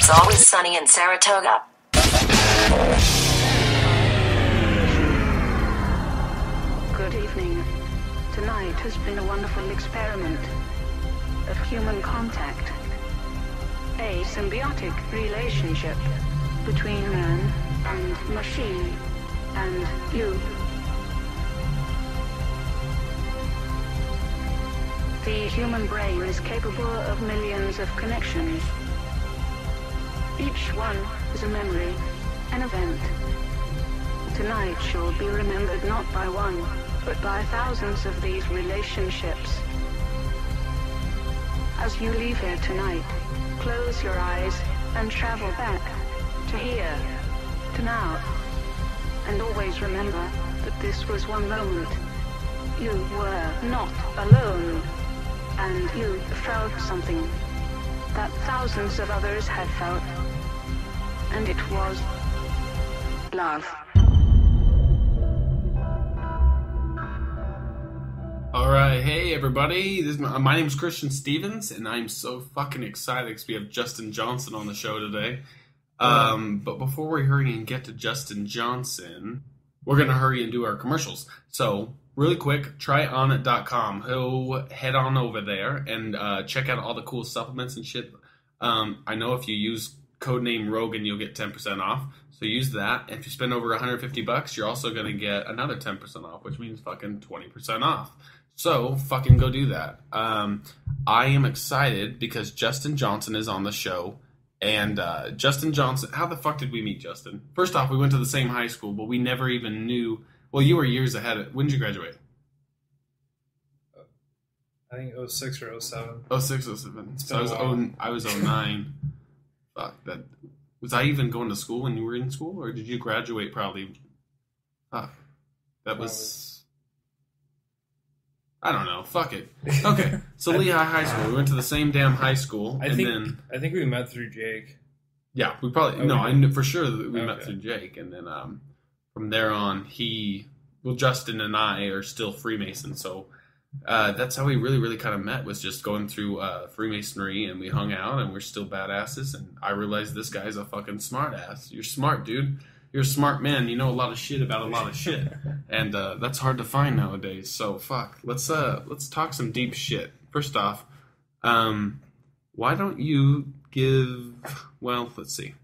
It's always sunny in Saratoga. Good evening. Tonight has been a wonderful experiment of human contact. A symbiotic relationship between man and machine and you. The human brain is capable of millions of connections. Each one is a memory, an event. Tonight shall be remembered not by one, but by thousands of these relationships. As you leave here tonight, close your eyes and travel back to here, to now. And always remember that this was one moment. You were not alone, and you felt something that thousands of others had felt, and it was love. Alright, hey everybody, my name's Christian Stevens, and I'm so fucking excited because we have Justin Johnson on the show today. But before we hurry and get to Justin Johnson, we're going to hurry and do our commercials. So, really quick, tryonit.com. Go head on over there and check out all the cool supplements and shit. I know if you use codename Rogan, you'll get 10% off. So use that. And if you spend over $150, you're also going to get another 10% off, which means fucking 20% off. So, fucking go do that. I am excited because Justin Johnson is on the show. And Justin Johnson, how the fuck did we meet, Justin? First off, we went to the same high school, but we never even knew. Well, you were years ahead. When did you graduate? I think 06 or 07. 06, 07. So I was 09. Fuck, that. Was I even going to school when you were in school? Or did you graduate probably? Fuck. That was... I don't know. Fuck it. Okay. So Lehigh High School. We went to the same damn high school. I think we met through Jake. Yeah, we probably... Okay. No, I knew for sure that we met through Jake. And then from there on, Justin and I are still Freemasons. So that's how we really, really kind of met, was just going through Freemasonry, and we hung out, and we're still badasses. And I realized this guy's a fucking smart ass. You're smart, dude. You're a smart man. You know a lot of shit about a lot of shit. And that's hard to find nowadays. So, fuck. Let's talk some deep shit. First off, why don't you give... Well, let's see.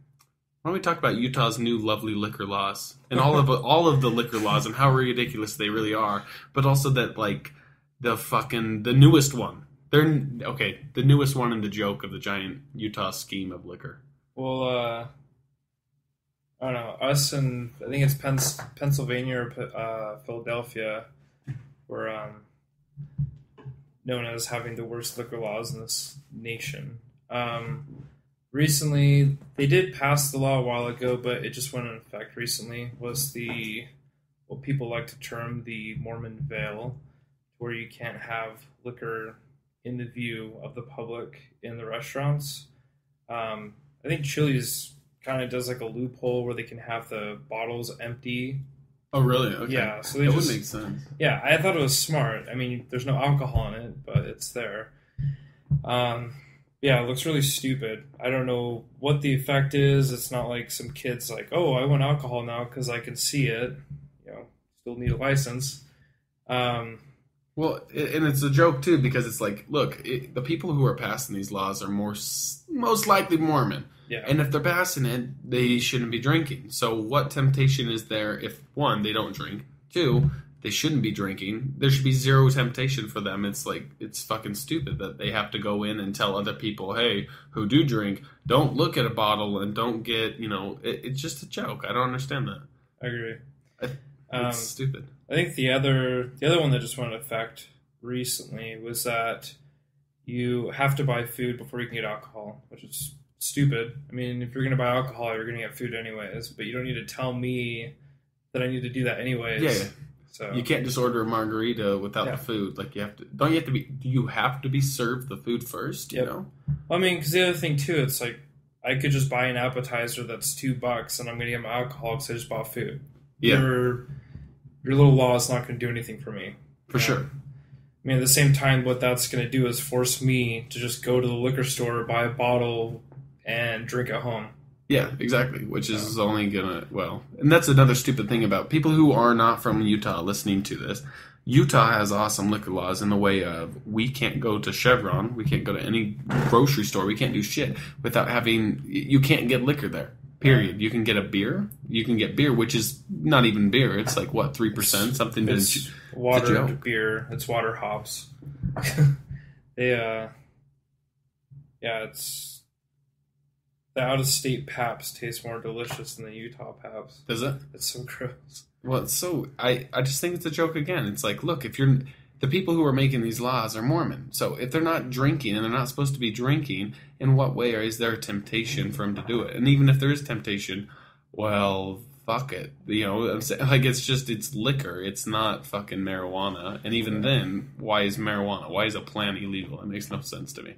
Why don't we talk about Utah's new lovely liquor laws and all of the liquor laws and how ridiculous they really are, but also that, like, the newest one. The newest one in the joke of the giant Utah scheme of liquor. Well, I don't know. Us and I think it's Pennsylvania or Philadelphia were known as having the worst liquor laws in this nation. Recently, they did pass the law a while ago, but it just went in effect recently, was what people like to term the Mormon veil, where you can't have liquor in the view of the public in the restaurants. I think Chili's kind of does like a loophole where they can have the bottles empty. Oh, really? Okay. Yeah, so that would make sense. Yeah, I thought it was smart. I mean, there's no alcohol in it, but it's there. Yeah, it looks really stupid. I don't know what the effect is. It's not like some kid's like, oh, I want alcohol now because I can see it. You know, still need a license. Well, and it's a joke, too, because it's like, look, the people who are passing these laws are most likely Mormon. Yeah. And if they're passing it, they shouldn't be drinking. So what temptation is there if, one, they don't drink, two, they shouldn't be drinking? There should be zero temptation for them. It's like, it's fucking stupid that they have to go in and tell other people, hey, who do drink, don't look at a bottle and don't get, it's just a joke. I don't understand that. I agree. It's stupid. I think the other one that just went into effect recently was that you have to buy food before you can get alcohol, which is stupid. I mean, if you're going to buy alcohol, you're going to get food anyways, but you don't need to tell me that I need to do that anyways. Yeah. So you can't just order a margarita without the food. Like, do you have to be served the food first, you know? Well, I mean, because the other thing too, it's like, I could just buy an appetizer that's $2 and I'm going to get my alcohol because I just bought food. Yeah. Your little law is not going to do anything for me. For sure. I mean, at the same time, what that's going to do is force me to just go to the liquor store, buy a bottle, and drink at home. Yeah, exactly. Which is only gonna and that's another stupid thing about people who are not from Utah listening to this. Utah has awesome liquor laws in the way of we can't go to Chevron, we can't go to any grocery store, we can't do shit without having. You can't get liquor there. Period. You can get a beer. You can get beer, which is not even beer. It's like what 3%, something. It's watered beer. It's water hops. It's the out-of-state Pabst tastes more delicious than the Utah Pabst. Does it? It's so gross. Well, so I just think it's a joke again. It's like, look, if you're the people who are making these laws are Mormon, so if they're not drinking and they're not supposed to be drinking, in what way is there a temptation for them to do it? And even if there is temptation, well, fuck it. You know, I'm saying, like it's liquor. It's not fucking marijuana. And even then, why is marijuana? Why is a plant illegal? It makes no sense to me.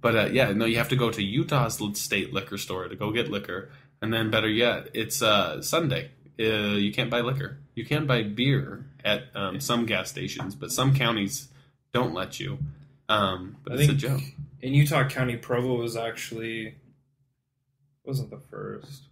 But you have to go to Utah's state liquor store to go get liquor, and then better yet, it's Sunday. You can't buy liquor. You can buy beer at some gas stations, but some counties don't let you. But it's a joke. In Utah County, Provo wasn't the first.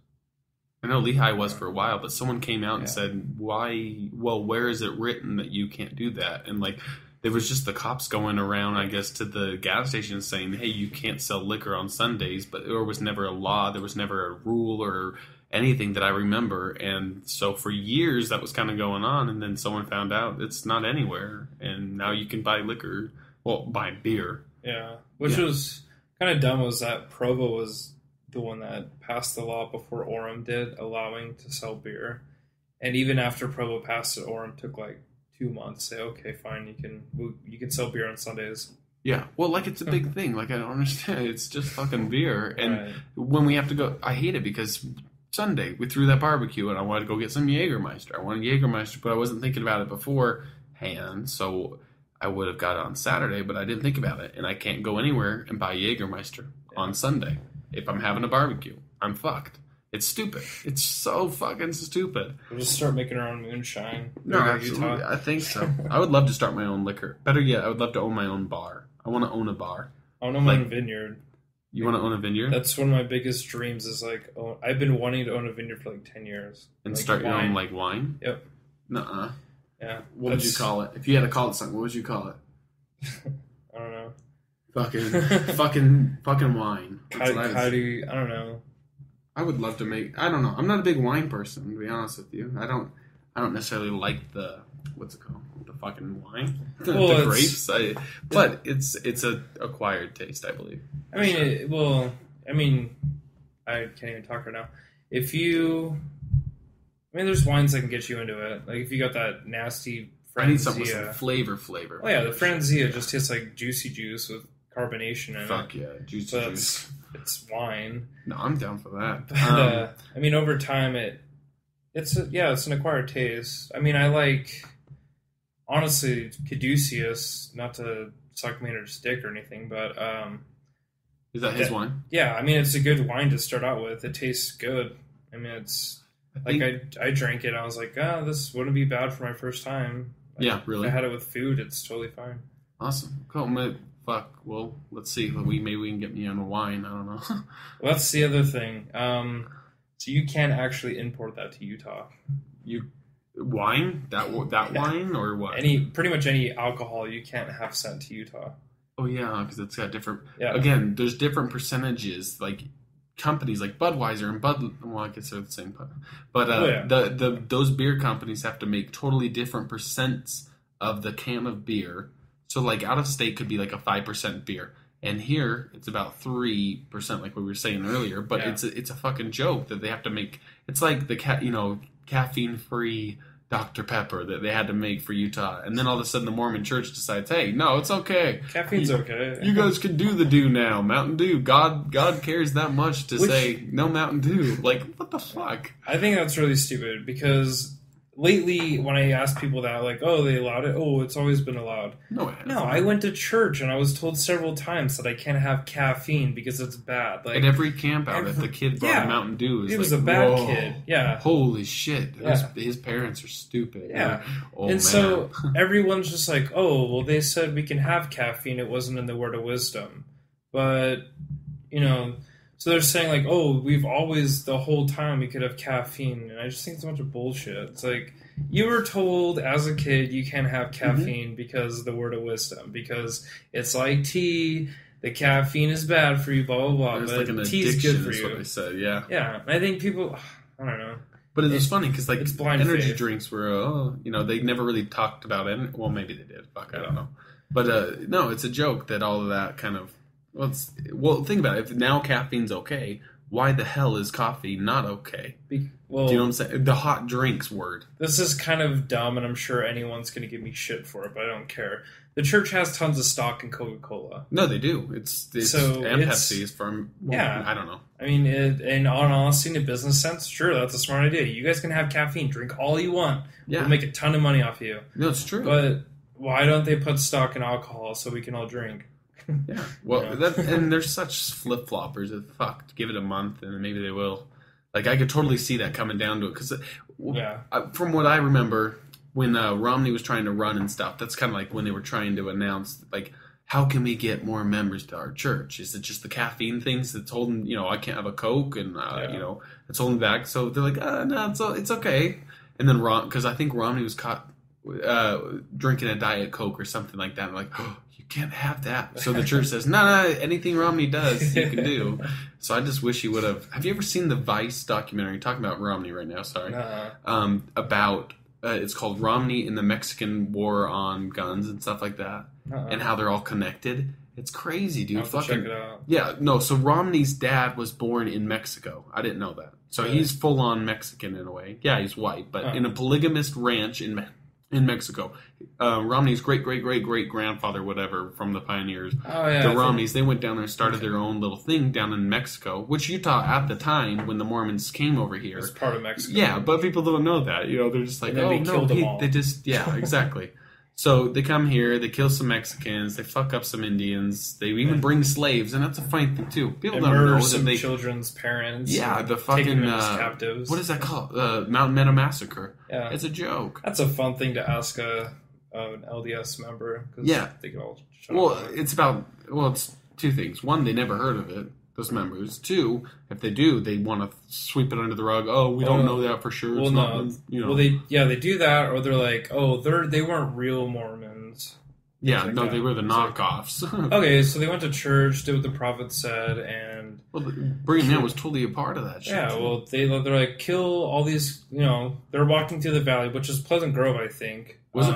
I know Lehigh was for a while, but someone came out and said, "Why? Well, where is it written that you can't do that?" And like, there was just the cops going around, I guess, to the gas stations saying, "Hey, you can't sell liquor on Sundays," but there was never a law, there was never a rule or anything that I remember. And so for years that was kind of going on, and then someone found out it's not anywhere, and now you can buy liquor, buy beer. Yeah, which was kind of dumb. Was that Provo was the one that passed the law before Orem did, allowing to sell beer, and even after Provo passed it, Orem took like 2 months. Say, okay, fine, you can sell beer on Sundays. Yeah, well, like it's a big thing. Like I don't understand. It's just fucking beer, and when we have to go, I hate it because Sunday we threw that barbecue, and I wanted to go get some Jägermeister. I wanted Jägermeister, but I wasn't thinking about it beforehand, so I would have got it on Saturday, but I didn't think about it, and I can't go anywhere and buy Jägermeister on Sunday. If I'm having a barbecue, I'm fucked. It's stupid. It's so fucking stupid. We'll just start making our own moonshine. No, absolutely. Utah. I think so. I would love to start my own liquor. Better yet, I would love to own my own bar. I want to own a bar. I want to own my own vineyard. You want to own a vineyard? That's one of my biggest dreams is like, I've been wanting to own a vineyard for like 10 years. And like start your own like wine? Yep. Nuh-uh. Yeah. What would you call it? If you had to call it something, what would you call it? I don't know. Fucking wine. I don't know. I would love to make. I don't know. I'm not a big wine person, to be honest with you. I don't necessarily like the what's it called? The fucking wine, the grapes. But it's a acquired taste, I believe. I can't even talk right now. There's wines that can get you into it. Like if you got that nasty Franzia. I need something with some flavor. Oh yeah, the Franzia just tastes like juicy juice with carbonation in it. Fuck yeah, juicy juice. It's wine. No, I'm down for that. But, over time, it's an acquired taste. I mean, I like, honestly, Caduceus, not to suck Maynard's dick or anything, but... is that his wine? Yeah, I mean, it's a good wine to start out with. It tastes good. I mean, I drank it, and I was like, this wouldn't be bad for my first time. Like, yeah, really? If I had it with food, it's totally fine. Awesome. Cool. Fuck. Well, let's see. Maybe we can get me on a wine. I don't know. Well, that's the other thing. So you can actually import that to Utah. Wine? That wine or what? Pretty much any alcohol you can't have sent to Utah. Oh yeah, because it's got different. Yeah. Again, there's different percentages. Like companies like Budweiser and I guess they're the same. But those beer companies have to make totally different percents of the can of beer. So, like, out of state could be like a 5% beer, and here it's about 3%, like we were saying earlier. But it's a fucking joke that they have to make. It's like the caffeine-free Dr. Pepper that they had to make for Utah, and then all of a sudden the Mormon Church decides, hey, no, it's okay. Caffeine's okay. You guys can do the Dew now, Mountain Dew. God cares that much to say no Mountain Dew. Like, what the fuck? I think that's really stupid because. Lately, when I ask people that, like, oh, they allowed it? Oh, it's always been allowed. No, I went to church, and I was told several times that I can't have caffeine because it's bad. Like, at every camp out, the kid brought a Mountain Dew. He was a bad kid. Yeah. Holy shit. His parents are stupid. Yeah. Man. So everyone's just like, oh, well, they said we can have caffeine. It wasn't in the Word of Wisdom. But, So they're saying like, oh, we've always the whole time we could have caffeine, and I just think it's a bunch of bullshit. It's like you were told as a kid you can't have caffeine because of the word of wisdom, because it's like tea. The caffeine is bad for you, blah blah blah. There's but like an tea's addiction, good for is you. what they said. Yeah. Yeah, I think people. I don't know. But it was funny because like it's blind energy faith. drinks were, they never really talked about it. Well, maybe they did. Fuck, I don't know. But no, it's a joke that all of that kind of. Well, think about it. If now caffeine's okay, why the hell is coffee not okay? Well, do you know what I'm saying? The hot drinks word. This is kind of dumb, and I'm sure anyone's going to give me shit for it, but I don't care. The church has tons of stock in Coca-Cola. No, they do. It's Pepsi is from. Well, yeah, I don't know. I mean, in all honesty, in a business sense, sure, that's a smart idea. You guys can have caffeine, drink all you want. Yeah, we'll make a ton of money off you. No, it's true. But why don't they put stock in alcohol so we can all drink? Yeah, well, and they're such flip floppers. Fuck, give it a month and maybe they will. Like I could totally see that coming down to it because, from what I remember, when Romney was trying to run and stuff, that's kind of like when they were trying to announce like, how can we get more members to our church? Is it just the caffeine things that's holding? I can't have a Coke and it's holding back. So they're like, no, it's okay. And then because I think Romney was caught drinking a Diet Coke or something like that. I'm like, oh, you can't have that. So the church says, no, anything Romney does, you can do. So I just wish he would have. Have you ever seen the Vice documentary? Talking about Romney right now, sorry. About, it's called Romney in the Mexican War on Guns and stuff like that. And how they're all connected. It's crazy, dude. I'll have to check it out. Yeah, no, so Romney's dad was born in Mexico. I didn't know that. So he's full-on Mexican in a way. Yeah, he's white, but in a polygamist ranch in Mexico. Romney's great-great-great-great-grandfather, whatever, from the pioneers. The Romneys, they went down there and started their own little thing down in Mexico, which Utah, at the time, when the Mormons came over here... It was part of Mexico. Yeah, but people don't know that. They're just like, they killed them all. They just... Yeah, exactly. So they come here, they kill some Mexicans, they fuck up some Indians, they even bring slaves, and that's a funny thing too. People don't know that some children's parents. Yeah, the fucking captives. What is that called? Mountain Meadow Massacre. Yeah, it's a joke. That's a fun thing to ask an LDS member. They can all. It's two things. One, they never heard of it. Those members. Two, if they do, they want to sweep it under the rug. Oh, we don't know that for sure. Well, Well, they do that, or they're like, oh, they weren't real Mormons. Yeah, no, they were the knockoffs. Okay, so they went to church, did what the prophet said, and Brigham Young was totally a part of that shit. Yeah, well, they're like, kill all these. They're walking through the valley, which is Pleasant Grove, I think. Was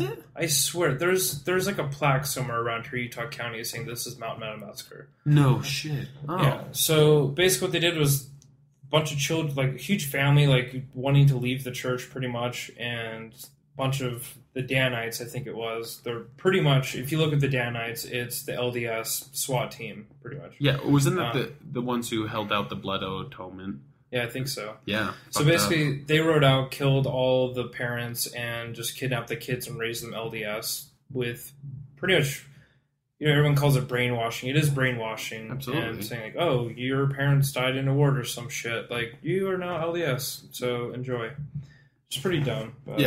it? I swear, there's like a plaque somewhere around here, Utah County, saying this is Mountain Meadow Massacre. No shit. Oh. Yeah. So basically, what they did was a bunch of children, like a huge family, like wanting to leave the church, pretty much, and a bunch of the Danites, I think it was. They're pretty much, if you look at the Danites, it's the LDS SWAT team, pretty much. Yeah, wasn't that the ones who held out the blood atonement? Yeah, I think so. Yeah. So basically, they rode out, killed all the parents, and just kidnapped the kids and raised them LDS with pretty much, everyone calls it brainwashing. It is brainwashing. Absolutely. And saying like, oh, your parents died in a war or some shit. Like, you are now LDS, so enjoy. It's pretty dumb. But,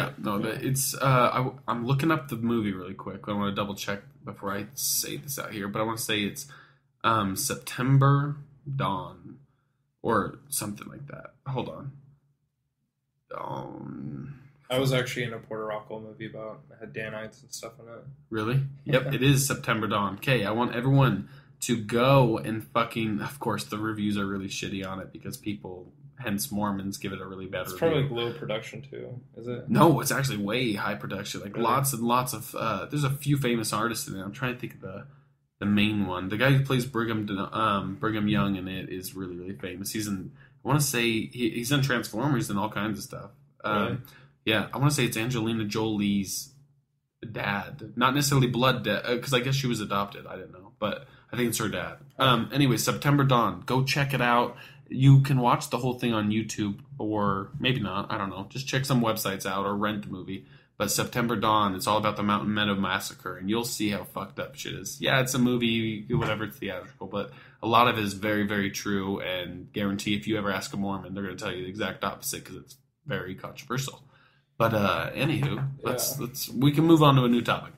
it's... I'm looking up the movie really quick. I want to double check before I say this out here, but I want to say it's September Dawn. Or something like that. Hold on. I was actually in a Puerto Rico movie it had Danites and stuff in it. Really? Yep, it is September Dawn. Okay, I want everyone to go and fucking... Of course, the reviews are really shitty on it because people, hence Mormons, give it a really bad review. It's probably like low production too, is it? No, it's actually way high production. Like really? Lots and lots of... there's a few famous artists in it. I'm trying to think of the main one. The guy who plays Brigham Young in it is really, really famous. He's in... I want to say... He's in Transformers and all kinds of stuff. Really? Yeah, I want to say it's Angelina Jolie's dad. Not necessarily blood dad, because I guess she was adopted. I didn't know. But I think it's her dad. Anyway, September Dawn. Go check it out. You can watch the whole thing on YouTube, or maybe not. I don't know. Just check some websites out or rent the movie. But September Dawn, it's all about the Mountain Meadow Massacre, and you'll see how fucked up shit is. Yeah, it's a movie, whatever, it's theatrical, but a lot of it is very, very true, and guarantee if you ever ask a Mormon, they're going to tell you the exact opposite, because it's very controversial. But anywho, we can move on to a new topic,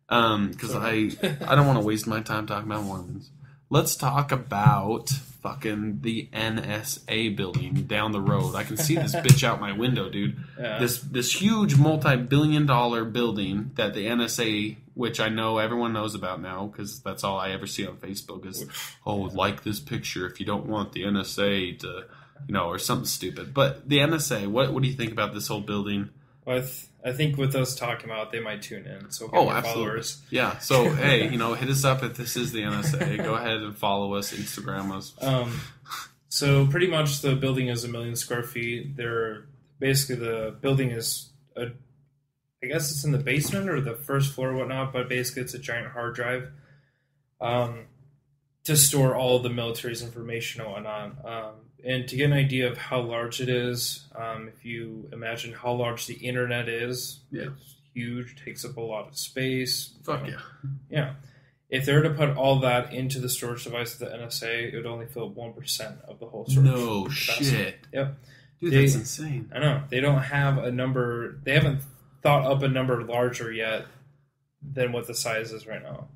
because I don't want to waste my time talking about Mormons. let's talk about fucking the NSA building down the road. I can see this bitch out my window, dude. Yeah. This huge multi-billion-dollar building that the NSA, which I know everyone knows about now because that's all I ever see on Facebook is, like this picture if you don't want the NSA to, or something stupid. But the NSA, what do you think about this whole building? Well, I think with us talking about it, they might tune in. So absolutely. Followers. Yeah. So hey, hit us up if this is the NSA. Go ahead and follow us, Instagram us. So pretty much the building is 1 million square feet. Basically the building is I guess it's in the basement or the first floor or whatnot, but basically it's a giant hard drive to store all of the military's information and whatnot. And to get an idea of how large it is, if you imagine how large the internet is, it's huge, takes up a lot of space. Fuck yeah. Yeah. If they were to put all that into the storage device of the NSA, it would only fill 1% of the whole storage. No capacity. Shit. Yep. Dude, that's insane. I know. They don't have a number. They haven't thought up a number larger yet than what the size is right now.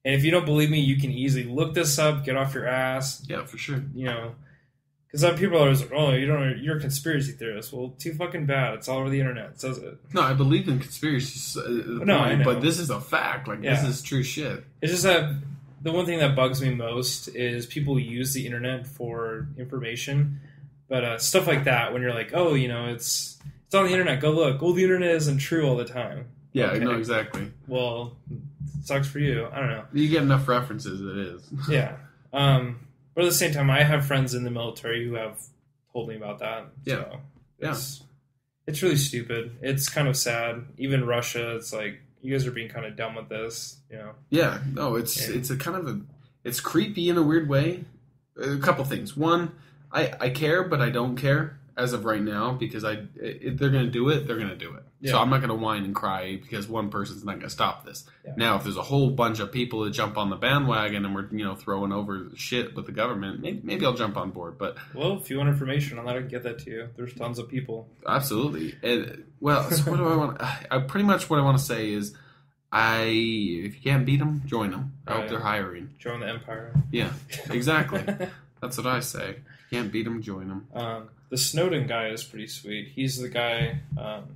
And if you don't believe me, you can easily look this up, get off your ass. Yeah, for sure. Because some people are always like, oh, you're a conspiracy theorist. Well, too fucking bad. It's all over the internet. It says it. No, I believe in conspiracies. I know. But this is a fact. This is true shit. It's just that the one thing that bugs me most is people use the internet for information. But stuff like that, when you're like, oh, it's on the internet. Go look. Well, the internet isn't true all the time. Yeah, okay. No, exactly. Well, it sucks for you. I don't know. You get enough references, it is. Yeah. But at the same time, I have friends in the military who have told me about that. Yeah. So it's really stupid. It's kind of sad. Even Russia, it's like, you guys are being kind of dumb with this, Yeah. No, it's a kind of it's creepy in a weird way. A couple things. One, I care, but I don't care as of right now because if they're going to do it, they're going to do it. Yeah. So I'm not going to whine and cry because one person's not going to stop this. Yeah. Now, if there's a whole bunch of people that jump on the bandwagon and we're throwing over shit with the government, maybe I'll jump on board. But if you want information on that, I can get that to you. There's tons of people. Absolutely. So what do I want? Pretty much what I want to say is, if you can't beat them, join them. I hope they're hiring. Join the empire. Yeah, exactly. That's what I say. Can't beat them, join them. The Snowden guy is pretty sweet. He's the guy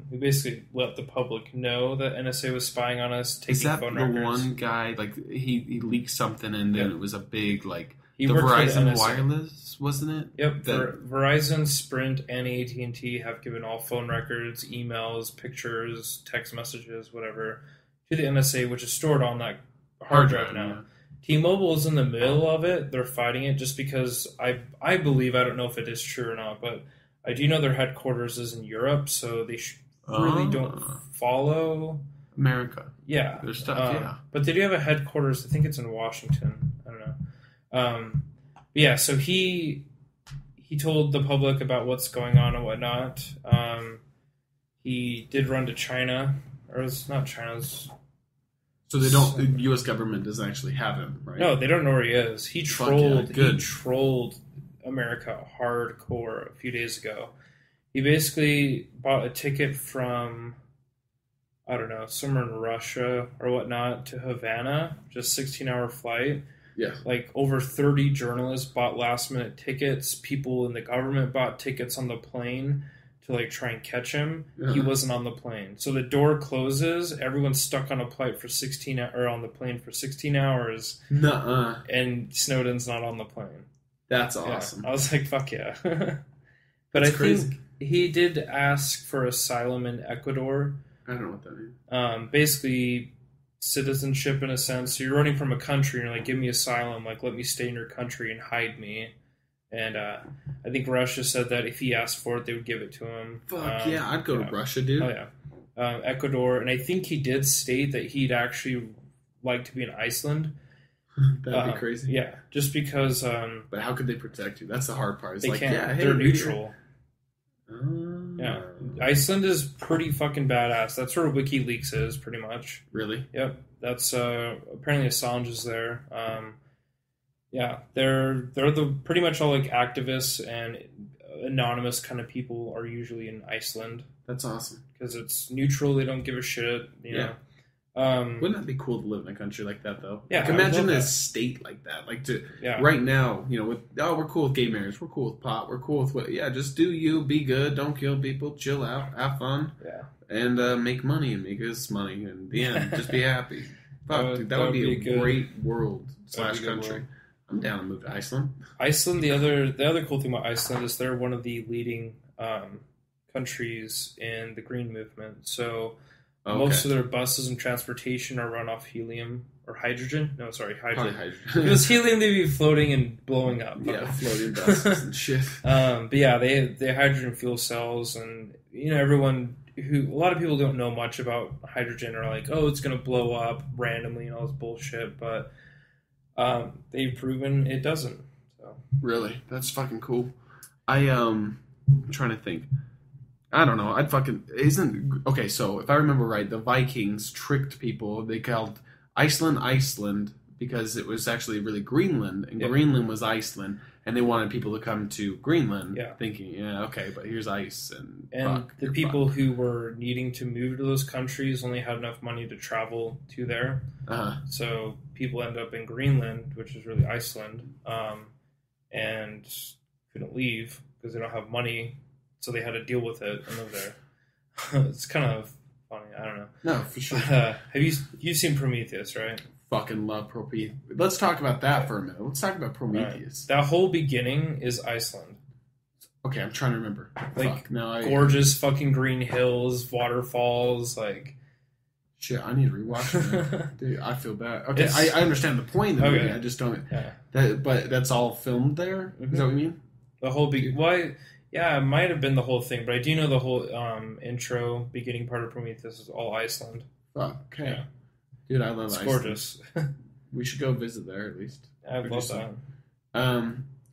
who basically let the public know that NSA was spying on us, taking phone records. Is that the one guy, he leaked something and then it was a big, the Verizon Wireless, wasn't it? Yep. Verizon, Sprint, and AT&T have given all phone records, emails, pictures, text messages, whatever, to the NSA, which is stored on that hard drive now. Yeah. T-Mobile is in the middle of it. They're fighting it just because I believe, I don't know if it is true or not, but I do know their headquarters is in Europe, so they really don't follow America. Yeah. Their stuff, yeah. But they do have a headquarters. I think it's in Washington. I don't know. So he told the public about what's going on and whatnot. He did run to China, or it's not China, so they don't. The U.S. government doesn't actually have him, right? No, they don't know where he is. He trolled. Yeah, he trolled America hardcore a few days ago. He basically bought a ticket from, I don't know, somewhere in Russia or whatnot to Havana, just 16-hour flight. Yeah. Over 30 journalists bought last-minute tickets. People in the government bought tickets on the plane to try and catch him. Yeah. He wasn't on the plane. So the door closes, everyone's stuck on a flight for on the plane for 16 hours. Nuh-uh. And Snowden's not on the plane. That's awesome. I was like, fuck yeah. But I think he did ask for asylum in Ecuador. I don't know what that means. Basically citizenship in a sense. So you're running from a country and you're like, give me asylum, let me stay in your country and hide me. And I think Russia said that if he asked for it, they would give it to him. Fuck yeah, I'd go to Russia, dude. Oh yeah, Ecuador, and I think he did state that he'd actually like to be in Iceland. That'd be crazy. Yeah, just because. But how could they protect you? That's the hard part. It's they can't. They're neutral. Yeah, Iceland is pretty fucking badass. That's where WikiLeaks is, pretty much. Really? Yep. That's apparently Assange is there. Yeah, they're the pretty much all activists and anonymous kind of people are usually in Iceland. That's awesome because it's neutral. They don't give a shit. You know. Wouldn't that be cool to live in a country like that, though? Yeah, like, I would imagine love a that. state like that. Like Yeah. right now, we're cool with gay marriage, we're cool with pot, we're cool with just do you, be good, don't kill people, chill out, have fun, Yeah. and make money and make us money, and in the end, just be happy. Fuck, dude, that would be a good- great world / that'd be a good country. world. I'm down to move to Iceland. Iceland, the other cool thing about Iceland is they're one of the leading countries in the green movement. So most of their buses and transportation are run off helium or hydrogen. No, sorry, hydrogen. Probably If hydrogen. it was helium, they'd be floating and blowing up. Yeah, floating buses and shit. But yeah, they hydrogen fuel cells, and a lot of people don't know much about hydrogen, or like, oh, it's going to blow up randomly and all this bullshit, but they've proven it doesn't. So Really? That's fucking cool. I'm trying to think. I don't know. Okay, so if I remember right, the Vikings tricked people. They called Iceland because it was actually really Greenland, and Yep. Greenland was Iceland, and they wanted people to come to Greenland, Yeah. thinking, okay, but here's ice, and the people who were needing to move to those countries only had enough money to travel to there. So people end up in Greenland, which is really Iceland, and couldn't leave because they don't have money. So they had to deal with it and live there. It's kind of funny. I don't know. No, for sure. Have you've seen Prometheus, right? Fucking love Prometheus. Let's talk about that for a minute. Let's talk about Prometheus. That whole beginning is Iceland. Okay, I'm trying to remember. Like, Fuck, gorgeous fucking green hills, waterfalls, like... Shit, I need to rewatch it. Dude, I feel bad. Okay, It's- I understand the point of the movie. Okay. I just don't... Yeah. But that's all filmed there? Is that what you mean? The whole yeah, it might have been the whole thing, but I do know the whole intro, beginning part of Prometheus is all Iceland. Fuck, okay. Yeah. Dude, I love It's Iceland. gorgeous. We should go visit there at least. I love that.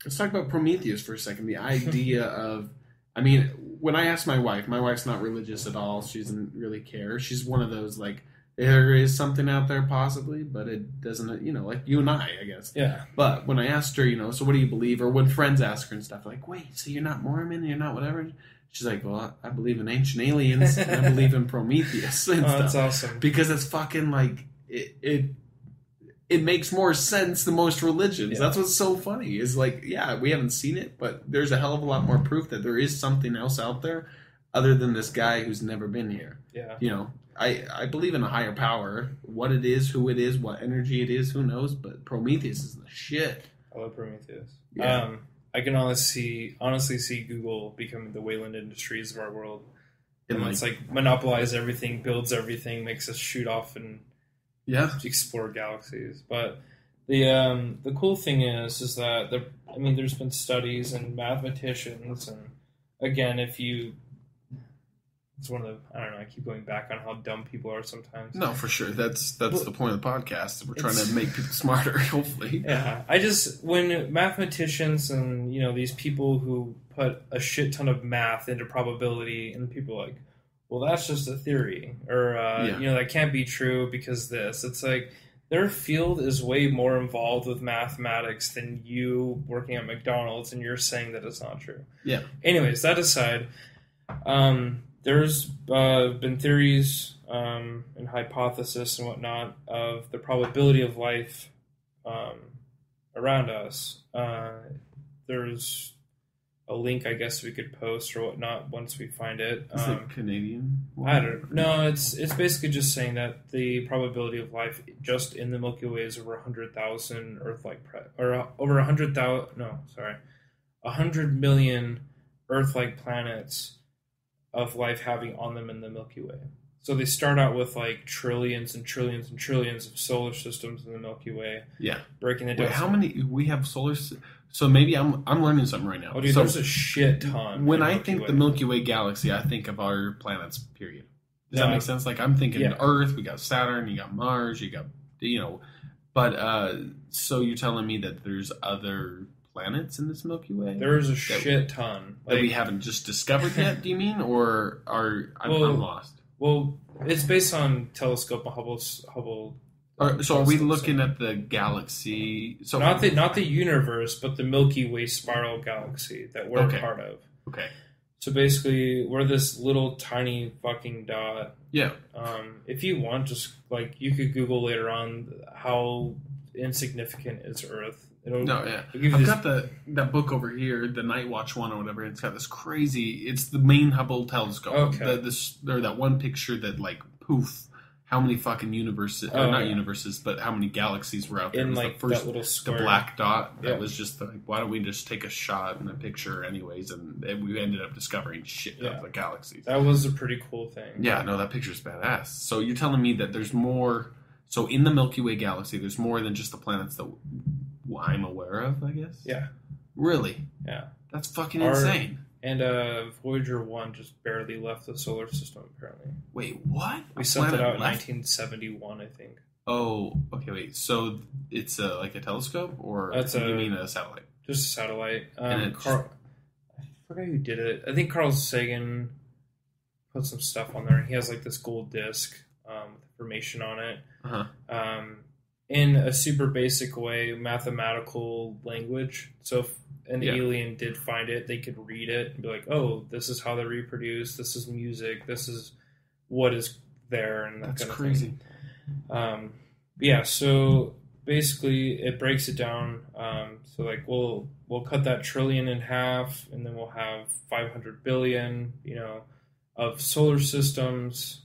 Let's talk about Prometheus for a second. The idea of... I mean, when I asked my wife's not religious at all. She doesn't really care. She's one of those, like, there is something out there possibly, but it doesn't, like you and I guess. Yeah. But when I asked her, so what do you believe? Or when friends ask her and stuff, like, wait, so you're not Mormon? You're not whatever? She's like, well, I believe in ancient aliens and I believe in Prometheus and stuff. That's awesome. Because it's fucking like, it makes more sense than most religions. Yeah. That's what's so funny. Is like, yeah, we haven't seen it, but there's a hell of a lot more proof that there is something else out there other than this guy who's never been here. Yeah. I believe in a higher power. What it is, who it is, what energy it is, who knows? But Prometheus is the shit. I love Prometheus. Yeah. I can honestly see Google becoming the Wayland Industries of our world. And it's like monopolize everything, builds everything, makes us shoot off and explore galaxies. But the cool thing is that there's been studies and mathematicians, and again, it's one of the, I don't know, I keep going back on how dumb people are sometimes. No, for sure. That's the point of the podcast. We're trying to make people smarter, hopefully. Yeah. When mathematicians and, these people who put a shit ton of math into probability, and people are like, well, that's just a theory, or, that can't be true because this. It's like, their field is way more involved with mathematics than you working at McDonald's, and you're saying that it's not true. Yeah. Anyways, that aside, there's been theories and hypothesis and whatnot of the probability of life around us. There's a link, I guess, we could post or whatnot once we find it. Is it Canadian? I don't know. No, it's basically just saying that the probability of life just in the Milky Way is over 100,000 Earth-like or over 100,000. No, sorry, 100 million Earth-like planets of life having on them in the Milky Way. So they start out with like trillions and trillions and trillions of solar systems in the Milky Way. Yeah. Breaking it down. Wait, how many we have solar? So maybe I'm learning something right now. Oh, dude, so there's a shit ton. When I think the Milky Way galaxy, I think of our planets. Period. Does that make sense? Like I'm thinking Earth. We got Saturn. You got Mars. You got But so you're telling me that there's other planets in this Milky Way? There's a shit ton that we haven't just discovered yet. Do you mean, or I'm lost? Well, it's based on telescope Hubble. So are we looking at the galaxy? So not the universe, but the Milky Way spiral galaxy that we're part of. Okay. So basically, we're this little tiny fucking dot. Yeah. If you want, just like you could Google later on how insignificant is Earth. It'll I've got that book over here, the Night Watch one or whatever. And it's got this crazy. It's the main Hubble telescope. Okay. Or that one picture that like poof. How many fucking universes, universes, but how many galaxies were out there? In it was like the first, that little square. the black dot. That was just like, why don't we just take a shot in a picture anyways? And we ended up discovering shit of the galaxies. That was a pretty cool thing. Yeah, no, that picture's badass. So you're telling me that there's more... So in the Milky Way galaxy, there's more than just the planets that I'm aware of, I guess? Yeah. Really? Yeah. That's fucking insane. And Voyager 1 just barely left the solar system, apparently. Wait, what? We sent it out in 1971, I think. Oh, okay, wait. So it's like a telescope? Or you mean a satellite? Just a satellite. I forgot who did it. I think Carl Sagan put some stuff on there. He has like this gold disc with information on it. Uh-huh. In a super basic way, mathematical language. So if an alien did find it, they could read it and be like, oh, this is how they reproduce, this is music, this is what is there, and that's kind of crazy. Thing. So basically it breaks it down. So like we'll cut that trillion in half, and then we'll have 500 billion, of solar systems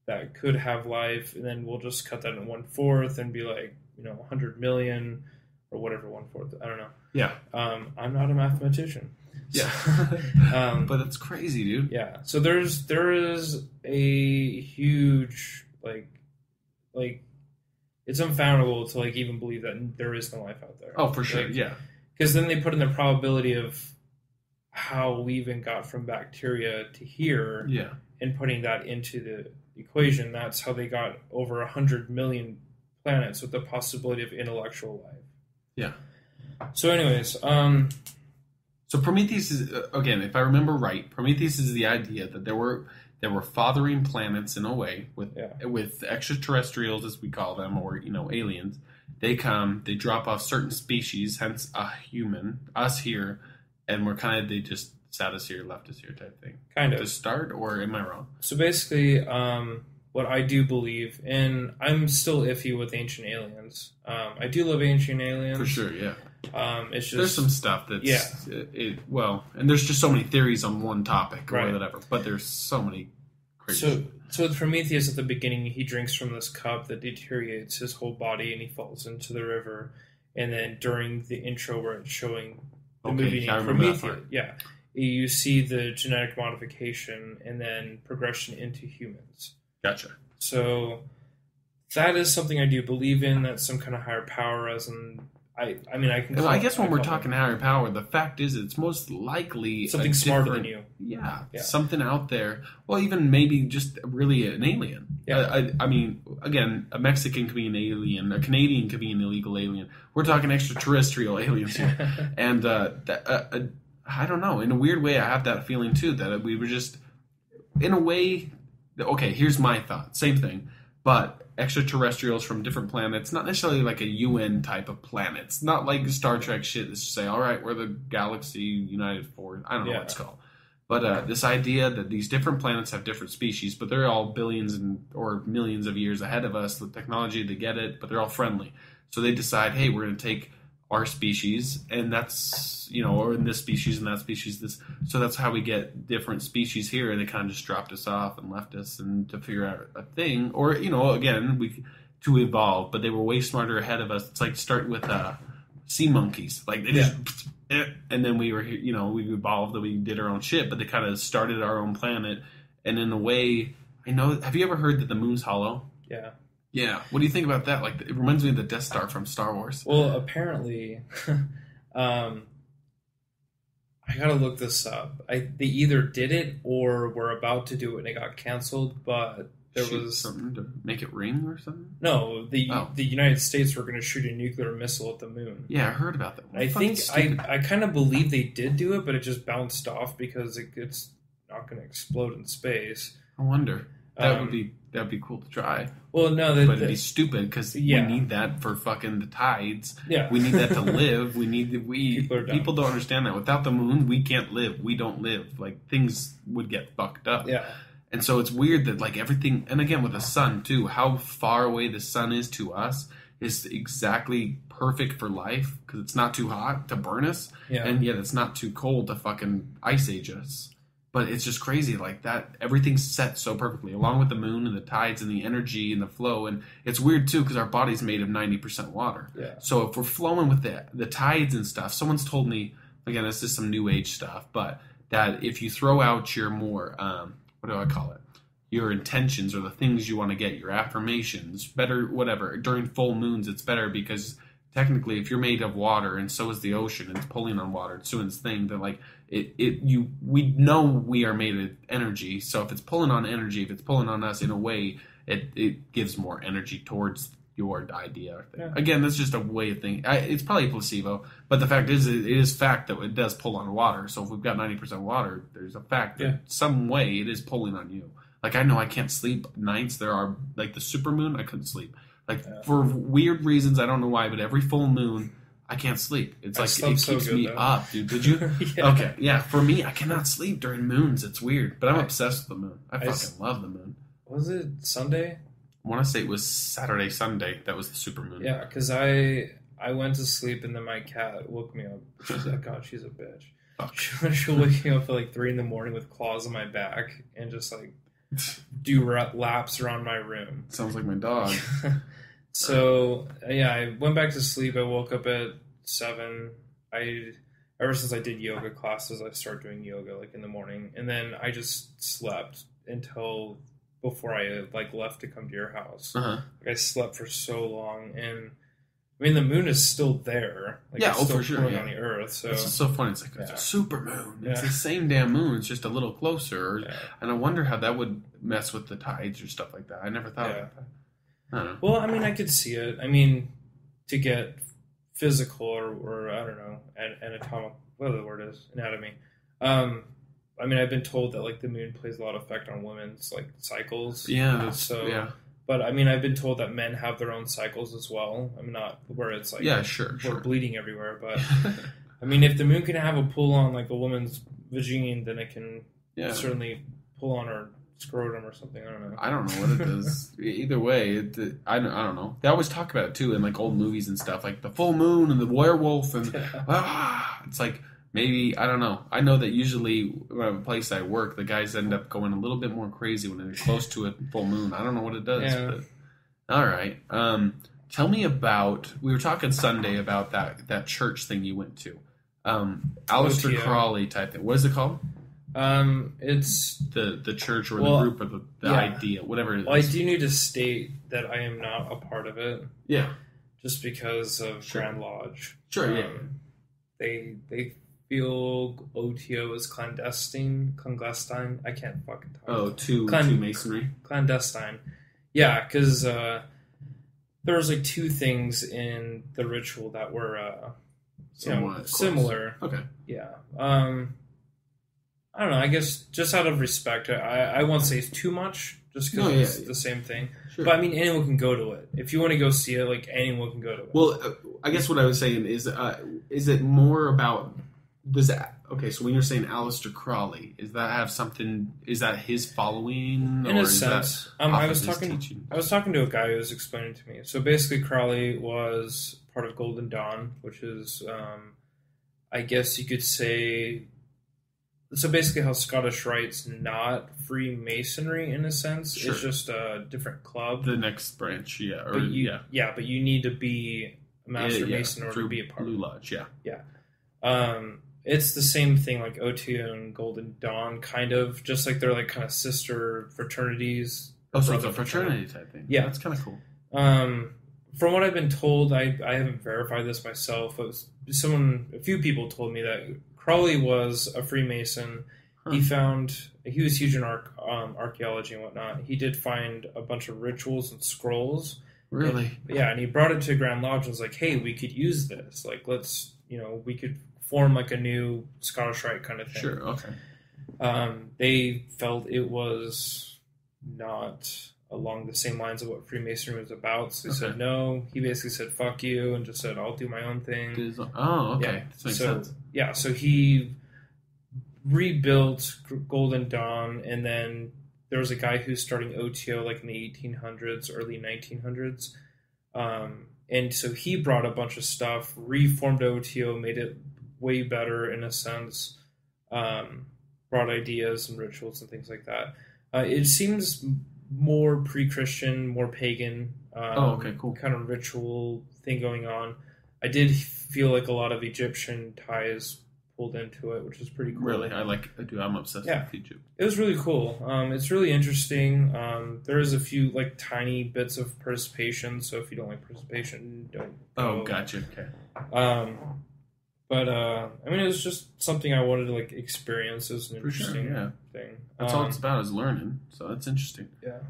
that could have life, and then we'll just cut that in 1/4 and be like, 100 million or whatever 1/4. I don't know. Yeah. I'm not a mathematician. Yeah. But that's crazy, dude. Yeah. So there is a huge like it's unfoundable to like even believe that there is no life out there. Oh, for sure. Yeah. Because then they put in the probability of how we even got from bacteria to here. Yeah. And putting that into the equation, that's how they got over 100 million planets with the possibility of intellectual life. Yeah. So anyways, so Prometheus is, again, if I remember right, Prometheus is the idea that there were fathering planets in a way with extraterrestrials, as we call them, or aliens. They come, they drop off certain species, hence a human, us here, and they just sat us here, left us here type thing. Kind of. To start, or am I wrong? So basically, what I do believe, and I'm still iffy with Ancient Aliens. I do love Ancient Aliens. For sure, yeah. It's just... There's some stuff that's... and there's just so many theories on one topic or whatever, but there's so many crazy... So with Prometheus at the beginning, he drinks from this cup that deteriorates his whole body, and he falls into the river. And then during the intro where it's showing the movie named Prometheus... You see the genetic modification and then progression into humans. Gotcha. So that is something I do believe in. That's some kind of higher power, as in I can. I guess when we're talking higher power, the fact is it's most likely something smarter than you. Yeah, something out there. Well, even maybe just really an alien. Yeah. I mean, again, a Mexican could be an alien. A Canadian could be an illegal alien. We're talking extraterrestrial aliens here, and I don't know. In a weird way, I have that feeling too that we were just, in a way. Okay, here's my thought. Same thing, but extraterrestrials from different planets, not necessarily like a UN type of planets, not like Star Trek shit that's just say, all right, we're the Galaxy United Force. I don't know what it's called. But this idea that these different planets have different species, but they're all billions or millions of years ahead of us with technology to get it, but they're all friendly. So they decide, hey, we're going to take our species, and that's, or in this species and that species, this. So that's how we get different species here, and they kind of just dropped us off and left us and to figure out a thing. Or, again, to evolve, but they were way smarter ahead of us. It's like starting with sea monkeys. Like, they just, and then we were, we evolved and we did our own shit, but they kind of started our own planet. And in a way, have you ever heard that the moon's hollow? Yeah. Yeah. What do you think about that? Like, it reminds me of the Death Star from Star Wars. Well, apparently, I gotta look this up. They either did it or were about to do it and it got canceled, but there was something to make it ring or something. No, the United States were going to shoot a nuclear missile at the moon. Yeah, I heard about that. I think I kind of believe they did do it, but it just bounced off because it's not going to explode in space. I wonder. That would be cool to try. Well, no, but it'd be stupid because we need that for fucking the tides. Yeah, we need that to live. People don't understand that. Without the moon, we can't live. We don't live. Like things would get fucked up. Yeah, and so it's weird that like everything, and again with the sun too, how far away the sun is to us is exactly perfect for life because it's not too hot to burn us, and yet it's not too cold to fucking ice age us. But it's just crazy like that. Everything's set so perfectly, along with the moon and the tides and the energy and the flow. And it's weird too because our body's made of 90% water. Yeah. So if we're flowing with the tides and stuff, someone's told me, again, this is some new age stuff, but that if you throw out your more, what do I call it? Your intentions or the things you want to get, your affirmations, better, whatever. During full moons, it's better because technically, if you're made of water and so is the ocean, and it's pulling on water, it's doing its thing. That like we know we are made of energy. So if it's pulling on energy, if it's pulling on us in a way, it gives more energy towards your idea. Yeah. Again, that's just a way of thinking. It's probably a placebo, but the fact is, it is fact that it does pull on water. So if we've got 90% water, there's a fact that some way it is pulling on you. Like I know I can't sleep nights. There are like the supermoon, I couldn't sleep. Like for weird reasons, I don't know why, but every full moon, I can't sleep. It's like it keeps me up, dude. Did you? Okay, yeah. For me, I cannot sleep during moons. It's weird, but I'm obsessed with the moon. I fucking love the moon. Was it Sunday? I want to say it was Saturday, Sunday. That was the supermoon. Yeah, because I went to sleep and then my cat woke me up. She's like, God, she's a bitch. She'll wake me up at like 3 a.m. with claws on my back and just like do laps around my room. Sounds like my dog. So yeah, I went back to sleep. I woke up at 7. Ever since I did yoga classes, I started doing yoga like in the morning, and then I just slept until before I like left to come to your house. Like, I slept for so long, and I mean the moon is still there. Like, yeah, it's still for sure. On the earth. So it's just so funny. It's like it's a super moon. It's the same damn moon. It's just a little closer. And I wonder how that would mess with the tides or stuff like that. I never thought about that. I don't know. Well, I mean, I could see it. I mean, to get physical or I don't know, anatomic, whatever the word is, anatomy. I mean, I've been told that like the moon plays a lot of effect on women's like cycles. Yeah. But I mean, I've been told that men have their own cycles as well. I mean, not where it's like we're bleeding everywhere, but I mean, if the moon can have a pull on like a woman's vagine, then it can certainly pull on her scrotum or something. I don't know. I don't know what it does. Either way, I don't know. They always talk about it too in like old movies and stuff, like the full moon and the werewolf, and it's like maybe I don't know. I know that usually at a place I work, the guys end up going a little bit more crazy when they're close to a full moon. I don't know what it does. Yeah. But, all right. Tell me about. We were talking Sunday about that church thing you went to. Aleister Crowley type thing. What is it called? It's the church or the group or the idea, whatever it is. Well, I do need to state that I am not a part of it. Yeah. Just because of Grand Lodge. Sure, They feel OTO is clandestine. I can't fucking talk. Oh, to Masonry? Clandestine. Yeah, because there was like 2 things in the ritual that were similar. Okay. Yeah. I don't know. I guess just out of respect, I won't say it's too much, just because it's the same thing. Sure. But I mean, anyone can go to it. If you want to go see it, like anyone can go to it. Well, I guess what I was saying is it more about okay? So when you're saying Aleister Crowley, is that have something? Is that his following? In a sense, I was talking to a guy who was explaining to me. So basically, Crowley was part of Golden Dawn, which is, I guess you could say. So basically how Scottish Rite's not Freemasonry in a sense. Sure. It's just a different club. The next branch, but you need to be a Master Mason in order to be a part of Blue Lodge, Yeah. It's the same thing like OTO and Golden Dawn, kind of. Just like they're like kind of sister fraternities. Oh, so it's a fraternity type thing. Yeah. That's kind of cool. From what I've been told, I haven't verified this myself, but a few people told me that Crowley was a Freemason. Huh. He was huge in archaeology and whatnot. He did find a bunch of rituals and scrolls. Really? And he brought it to Grand Lodge and was like, hey, we could use this. Like, we could form like a new Scottish Rite kind of thing. Sure, okay. They felt it was not along the same lines of what Freemasonry was about. So they Okay. said no. He basically said fuck you and just said I'll do my own thing. Oh, okay. Yeah. This makes So sense. yeah, so he rebuilt Golden Dawn, and then there was a guy who's starting OTO like in the 1800s, early 1900s. And so he brought a bunch of stuff, reformed OTO, made it way better in a sense, brought ideas and rituals and things like that. It seems more pre-Christian, more pagan, okay, cool. kind of ritual thing going on. I did feel like a lot of Egyptian ties pulled into it, which is pretty cool. Really, I'm obsessed with Egypt. It was really cool. It's really interesting. There is a few like tiny bits of participation, so if you don't like participation, don't go. Oh, gotcha. Okay. But I mean, it was just something I wanted to like experience as an interesting thing. That's all it's about is learning. So that's interesting. Yeah.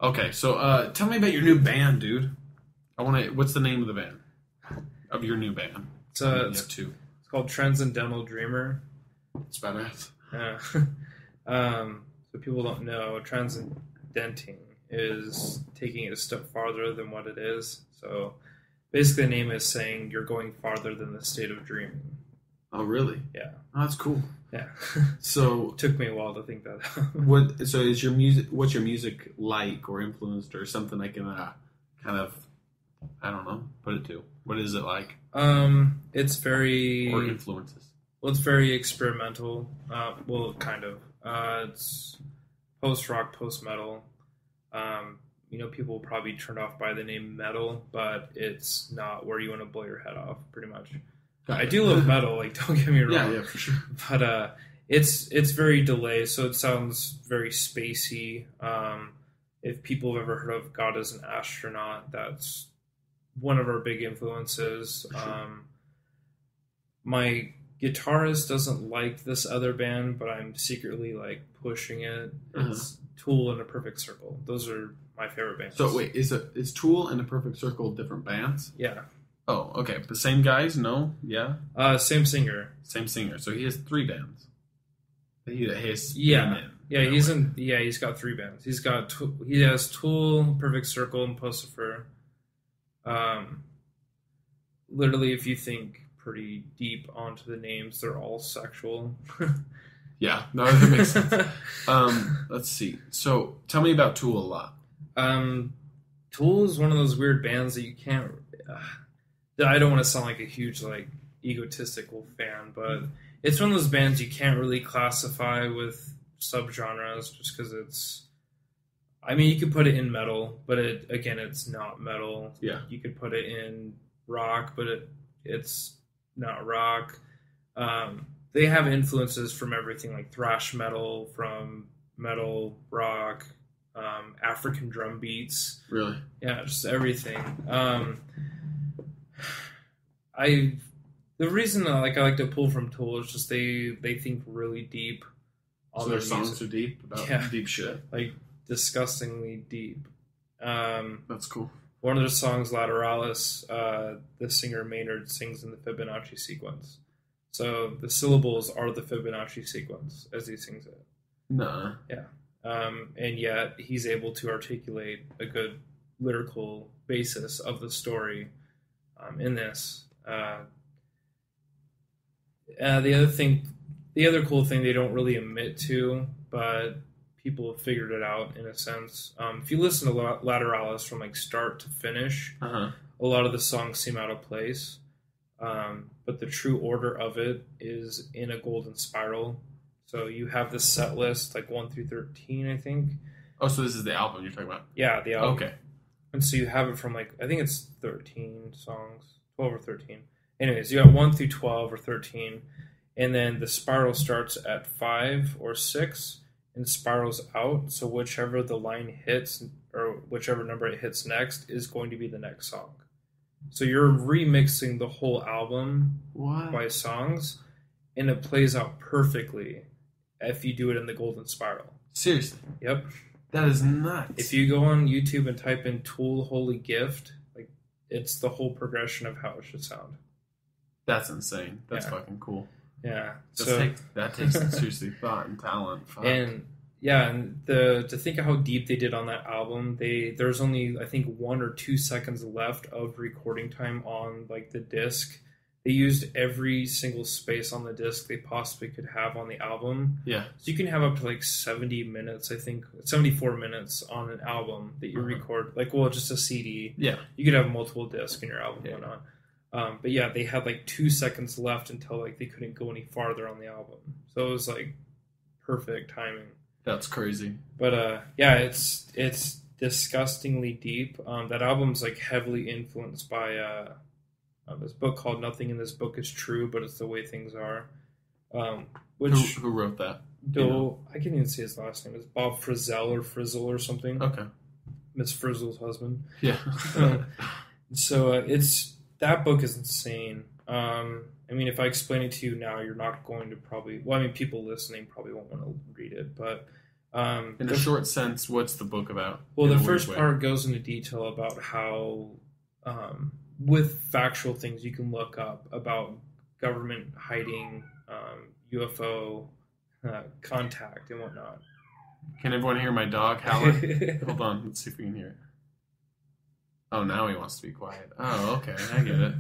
Okay, so tell me about your new band, dude. What's the name of the band? Of your new band? It's two. It's called Transcendental Dreamer. It's badass. Yeah. So people don't know, transcendenting is taking it a step farther than what it is. So basically, the name is saying you're going farther than the state of dreaming. Oh, really? Yeah. Oh, that's cool. Yeah. So it took me a while to think that out. So is your music? What's your music like, or influenced, or something I can kind of, I don't know, put it to? What is it like? It's very or influences. Well, it's very experimental. Well, kind of. It's post-rock, post-metal. People will probably turned off by the name metal, but it's not where you want to blow your head off, pretty much. I do love metal, like, don't get me wrong. Yeah, for sure. But it's very delay, so it sounds very spacey. If people have ever heard of God as an Astronaut, that's one of our big influences. Sure. My guitarist doesn't like this other band, but I'm secretly like pushing it. It's Tool and A Perfect Circle. Those are my favorite bands. So wait, is Tool and A Perfect Circle different bands? Yeah. Oh, okay. The same guys? No? Yeah? Same singer. Same singer. So he has three bands. He has he's got three bands. He has Tool, Perfect Circle, and Pussifer. Literally, if you think pretty deep onto the names, they're all sexual. Yeah, no, that makes sense. Let's see. So, tell me about Tool a lot. Tool is one of those weird bands that you can't. I don't want to sound like a huge like egotistical fan, but it's one of those bands you can't really classify with subgenres just because it's. I mean, you could put it in metal, but it's not metal. Yeah. You could put it in rock, but it's not rock. They have influences from everything, like thrash metal, from metal, rock, African drum beats. Really? Yeah, just everything. The reason I like to pull from Tool is just they think really deep. So their songs are deep about deep shit. Like disgustingly deep. That's cool. One of their songs, Lateralis, the singer Maynard sings in the Fibonacci sequence. So the syllables are the Fibonacci sequence as he sings it. Nah. Yeah. And yet he's able to articulate a good lyrical basis of the story in this. The other cool thing they don't really admit to, but people have figured it out in a sense. If you listen to Lateralis from like start to finish, a lot of the songs seem out of place. But the true order of it is in a golden spiral. So you have the set list, like 1 through 13, I think. Oh, so this is the album you're talking about? Yeah, the album. Okay. And so you have it from like, I think it's 13 songs, 12 or 13. Anyways, you got 1 through 12 or 13. And then the spiral starts at 5 or 6 and spirals out. So whichever the line hits, or whichever number it hits next, is going to be the next song. So you're remixing the whole album by songs, and it plays out perfectly if you do it in the golden spiral. Seriously? Yep. That is nuts. If you go on YouTube and type in Tool Holy Gift, like it's the whole progression of how it should sound. That's insane. That's fucking cool. Yeah. That takes seriously thought and talent. Fuck. And Yeah, and to think of how deep they did on that album, there's only I think 1 or 2 seconds left of recording time on like the disc. They used every single space on the disc they possibly could have on the album. Yeah. So you can have up to like 70 minutes, I think 74 minutes on an album that you record. Like, well, just a CD. Yeah. You could have multiple discs in your album Yeah. and whatnot. But yeah, they had like 2 seconds left until like they couldn't go any farther on the album. So it was like perfect timing. That's crazy. But yeah, it's disgustingly deep. That album's like heavily influenced by this book called "Nothing in This Book Is True, But It's the Way Things Are." Which who wrote that? I can't even say his last name. It's Bob Frizzell or something. Okay. Miss Frizzell's husband. Yeah. So it's that book is insane. I mean, if I explain it to you now, you're not going to probably... Well, I mean, people listening probably won't want to read it, but... in a short sense, what's the book about? Well, the first part goes into detail about how, with factual things you can look up about government hiding UFO contact and whatnot. Can everyone hear my dog howling? Hold on, let's see if we can hear it. Oh, now he wants to be quiet. Oh, okay, I get it.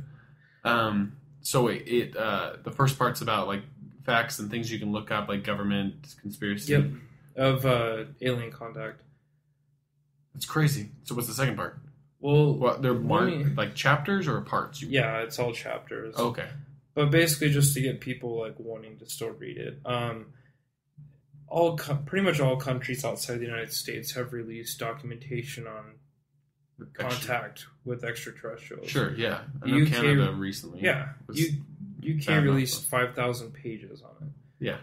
So the first part's about like facts and things you can look up, like government conspiracy. Yep, of alien contact. That's crazy. So what's the second part? Well, they're more like chapters or parts? Yeah, it's all chapters. Okay. But basically, just to get people like wanting to still read it. Pretty much all countries outside the United States have released documentation on contact with extraterrestrials. Sure, yeah. I know Canada recently. Yeah, UK released 5,000 pages on it. Yeah.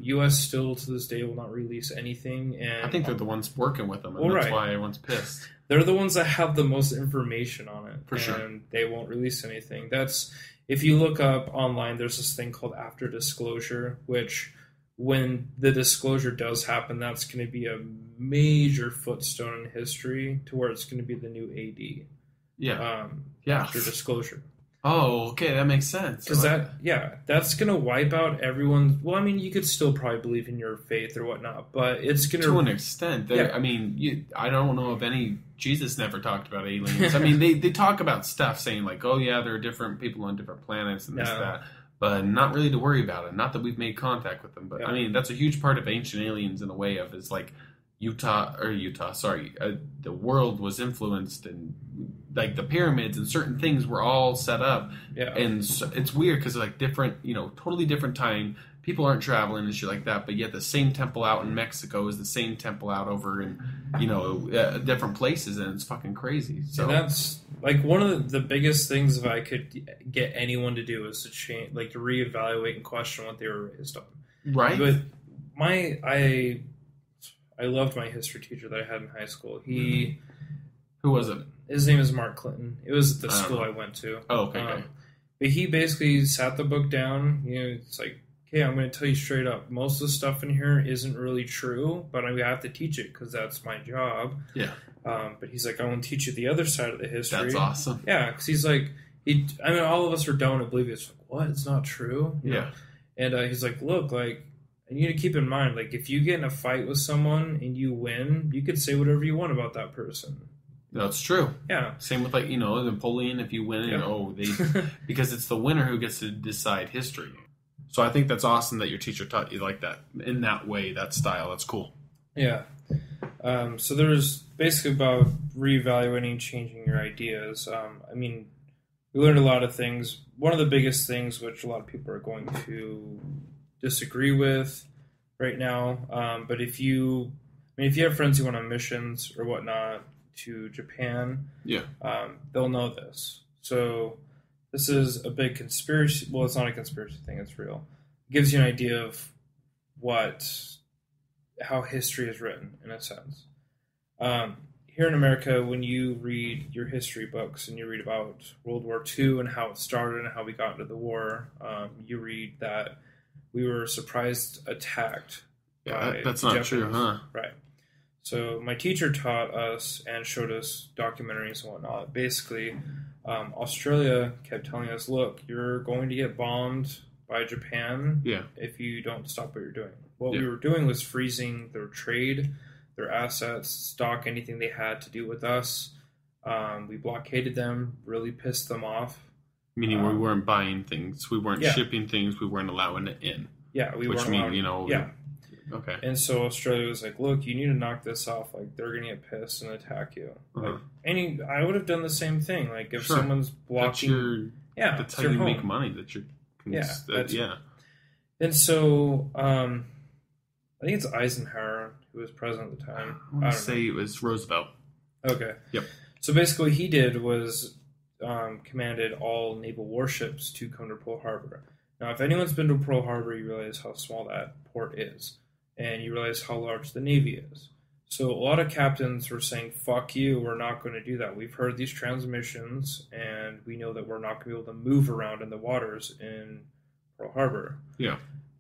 US still to this day will not release anything, and I think they're the ones working with them, and that's why everyone's pissed. They're the ones that have the most information on it, for sure, and they won't release anything. That's if you look up online, there's this thing called after disclosure, which when the disclosure does happen, that's going to be a major footstone in history to where it's going to be the new AD. Yeah. After disclosure. Oh, okay, that makes sense. Because that's going to wipe out everyone's... Well, I mean, you could still probably believe in your faith or whatnot, but it's going to an extent. I mean, I don't know if any... Jesus never talked about aliens. I mean, they talk about stuff saying like, oh yeah, there are different people on different planets and this, that. But not really to worry about it. Not that we've made contact with them. But, I mean, that's a huge part of Ancient Aliens in a way of is like the world was influenced and like the pyramids and certain things were all set up. Yeah. And so it's weird because like different, totally different time. People aren't traveling and shit like that. But yet the same temple out in Mexico is the same temple out over in, different places. And it's fucking crazy. So and that's... Like, one of the biggest things if I could get anyone to do is to change, like, to reevaluate and question what they were raised on. Right. But I loved my history teacher that I had in high school. Who was it? His name is Mark Clinton. It was the school I went to. Oh, okay. But he basically sat the book down. It's like, okay, I'm going to tell you straight up. Most of the stuff in here isn't really true, but I have to teach it because that's my job. Yeah. But he's like, I want to teach you the other side of the history. That's awesome. Yeah, because he's like, all of us are dumb and oblivious. Like, what? It's not true? You know? And he's like, look, like, you need to keep in mind, like, if you get in a fight with someone and you win, you could say whatever you want about that person. That's true. Yeah. Same with, like, Napoleon, if you win, because it's the winner who gets to decide history. So I think that's awesome that your teacher taught you like that, in that way, that style. That's cool. Yeah. So there's basically about reevaluating, changing your ideas. I mean, we learned a lot of things. One of the biggest things, which a lot of people are going to disagree with right now, but if you have friends who went on missions or whatnot to Japan, they'll know this. So this is a big conspiracy. Well, it's not a conspiracy thing. It's real. It gives you an idea of how history is written, in a sense. Here in America, when you read your history books and you read about World War II and how it started and how we got into the war, you read that we were surprised attacked. Yeah, that's not true, huh? Right. So my teacher taught us and showed us documentaries and whatnot. Basically, Australia kept telling us, look, you're going to get bombed by Japan Yeah. if you don't stop what you're doing. What Yeah. we were doing was freezing their trade, their assets, stock, anything they had to do with us. We blockaded them, really pissed them off. Meaning we weren't buying things, we weren't Yeah. shipping things, we weren't allowing it in. Yeah, we Which weren't mean, allowed- you know, Yeah. Okay. And so Australia was like, look, you need to knock this off. Like, they're going to get pissed and attack you. Uh-huh. Like, I would have done the same thing. Like, if Sure. someone's blocking... That's it's how your you home. make money. Yeah. And so, I think it's Eisenhower who was president at the time. I want to say it was Roosevelt. Okay. Yep. So basically what he did was commanded all naval warships to come to Pearl Harbor. Now, if anyone's been to Pearl Harbor, you realize how small that port is. And you realize how large the Navy is. So a lot of captains were saying, fuck you, we're not going to do that. We've heard these transmissions, and we know that we're not going to be able to move around in the waters in Pearl Harbor. Yeah.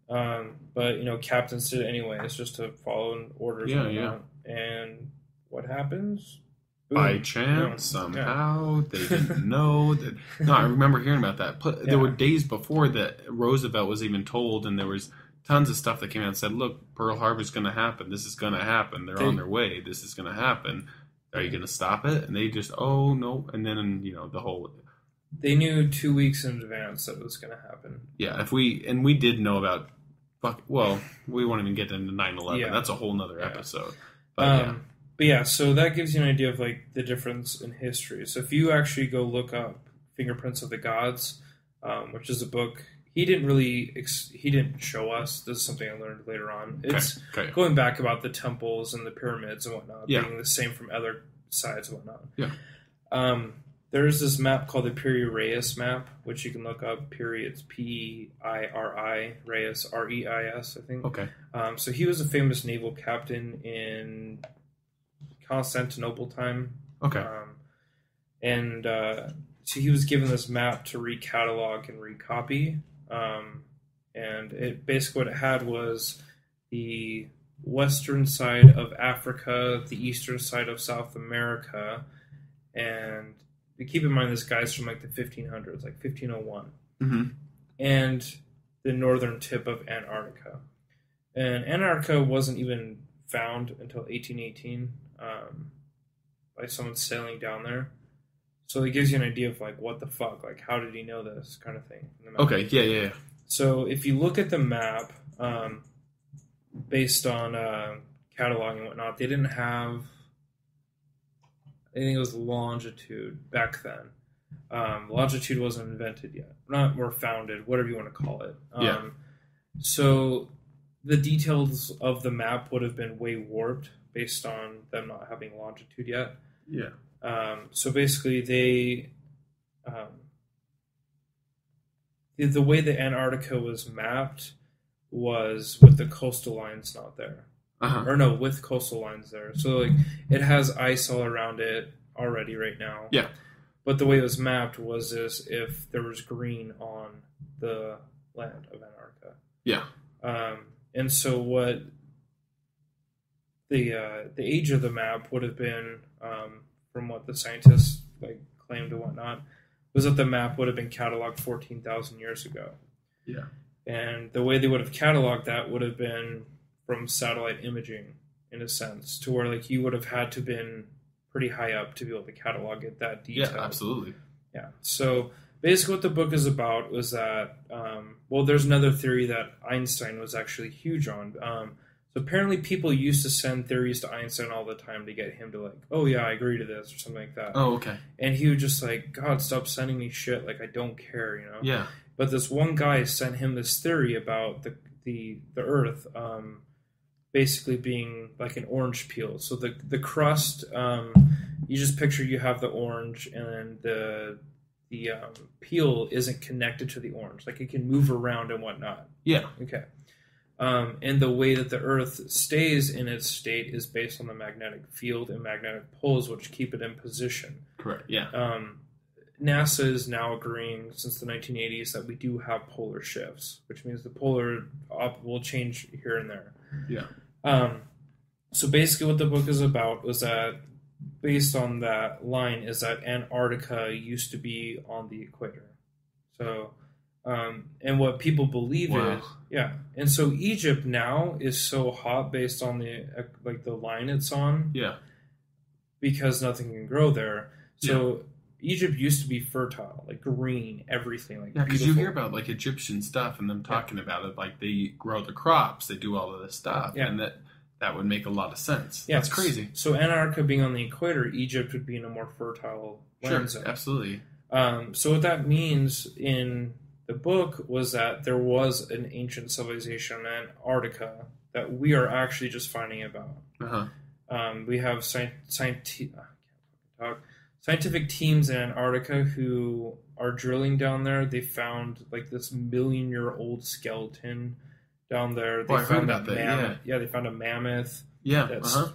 But, captains did it anyways, just to follow orders. Yeah, and yeah. whatnot. And what happens? By Boom. chance, Yeah. somehow, they didn't know that. No, I remember hearing about that. There were days before that Roosevelt was even told, and there was tons of stuff that came out and said, look, Pearl Harbor's going to happen. This is going to happen. They're on their way. This is going to happen. Are you going to stop it? And they just, oh, no. And then, the whole... They knew 2 weeks in advance that it was going to happen. Yeah, we did know about... we won't even get into 9/11. Yeah. That's a whole nother episode. But yeah, so that gives you an idea of like the difference in history. So if you actually go look up Fingerprints of the Gods, which is a book, he didn't show us. This is something I learned later on. It's going back about the temples and the pyramids and whatnot, being the same from other sides and whatnot. Yeah. There's this map called the Piri Reis map, which you can look up. Piri, it's P-I-R-I, Reis, R-E-I-S, I think. Okay. So he was a famous naval captain in Constantinople time. Okay. So he was given this map to recatalog and recopy. And it basically what it had was the western side of Africa, the eastern side of South America, and keep in mind this guy's from like the 1500s, like 1501, and the northern tip of Antarctica. And Antarctica wasn't even found until 1818 by someone sailing down there. So it gives you an idea of like what the fuck, like how did he know this kind of thing. Okay, yeah. So if you look at the map, based on cataloging and whatnot, they didn't have... I think it was longitude back then. Longitude wasn't invented yet. Or founded, whatever you want to call it. So the details of the map would have been way warped based on them not having longitude yet. Yeah. So basically the way that Antarctica was mapped was with the coastal lines not there. Or no, with coastal lines there. So like it has ice all around it already right now. Yeah. But the way it was mapped was as if there was green on the land of Antarctica. Yeah. And so what the age of the map would have been, from what the scientists like claimed and whatnot, was that the map would have been cataloged 14,000 years ago. Yeah. And the way they would have cataloged that would have been from satellite imaging, in a sense, to where like you would have had to been pretty high up to be able to catalog it that detailed. Yeah, absolutely. Yeah. So basically what the book is about was that, there's another theory that Einstein was actually huge on. So apparently people used to send theories to Einstein all the time to get him to like, oh yeah, I agree to this or something like that. Oh, okay. And he would just like, God, stop sending me shit. Like, I don't care, Yeah. But this one guy sent him this theory about the Earth, basically being like an orange peel. So the crust, you just picture you have the orange and the peel isn't connected to the orange. Like it can move around and whatnot. Yeah. Okay. And the way that the Earth stays in its state is based on the magnetic field and magnetic poles, which keep it in position. Correct. Yeah. NASA is now agreeing since the 1980s that we do have polar shifts, which means the polar will change here and there. Yeah. So basically what the book is about was that, based on that line, is that Antarctica used to be on the equator. So And what people believe Wow. is, and so Egypt now is so hot based on the line it's on, because nothing can grow there. So Egypt used to be fertile, like green, everything, like because you hear about like Egyptian stuff and them talking about it, like they grow the crops, they do all of this stuff, and that would make a lot of sense. Yeah, that's crazy. So Antarctica being on the equator, Egypt would be in a more fertile land zone. Absolutely. So what that means in the book was that there was an ancient civilization in Antarctica that we are actually just finding about. We have scientific teams in Antarctica who are drilling down there. They found like this 1,000,000-year-old skeleton down there. They found that mammoth. They found a mammoth.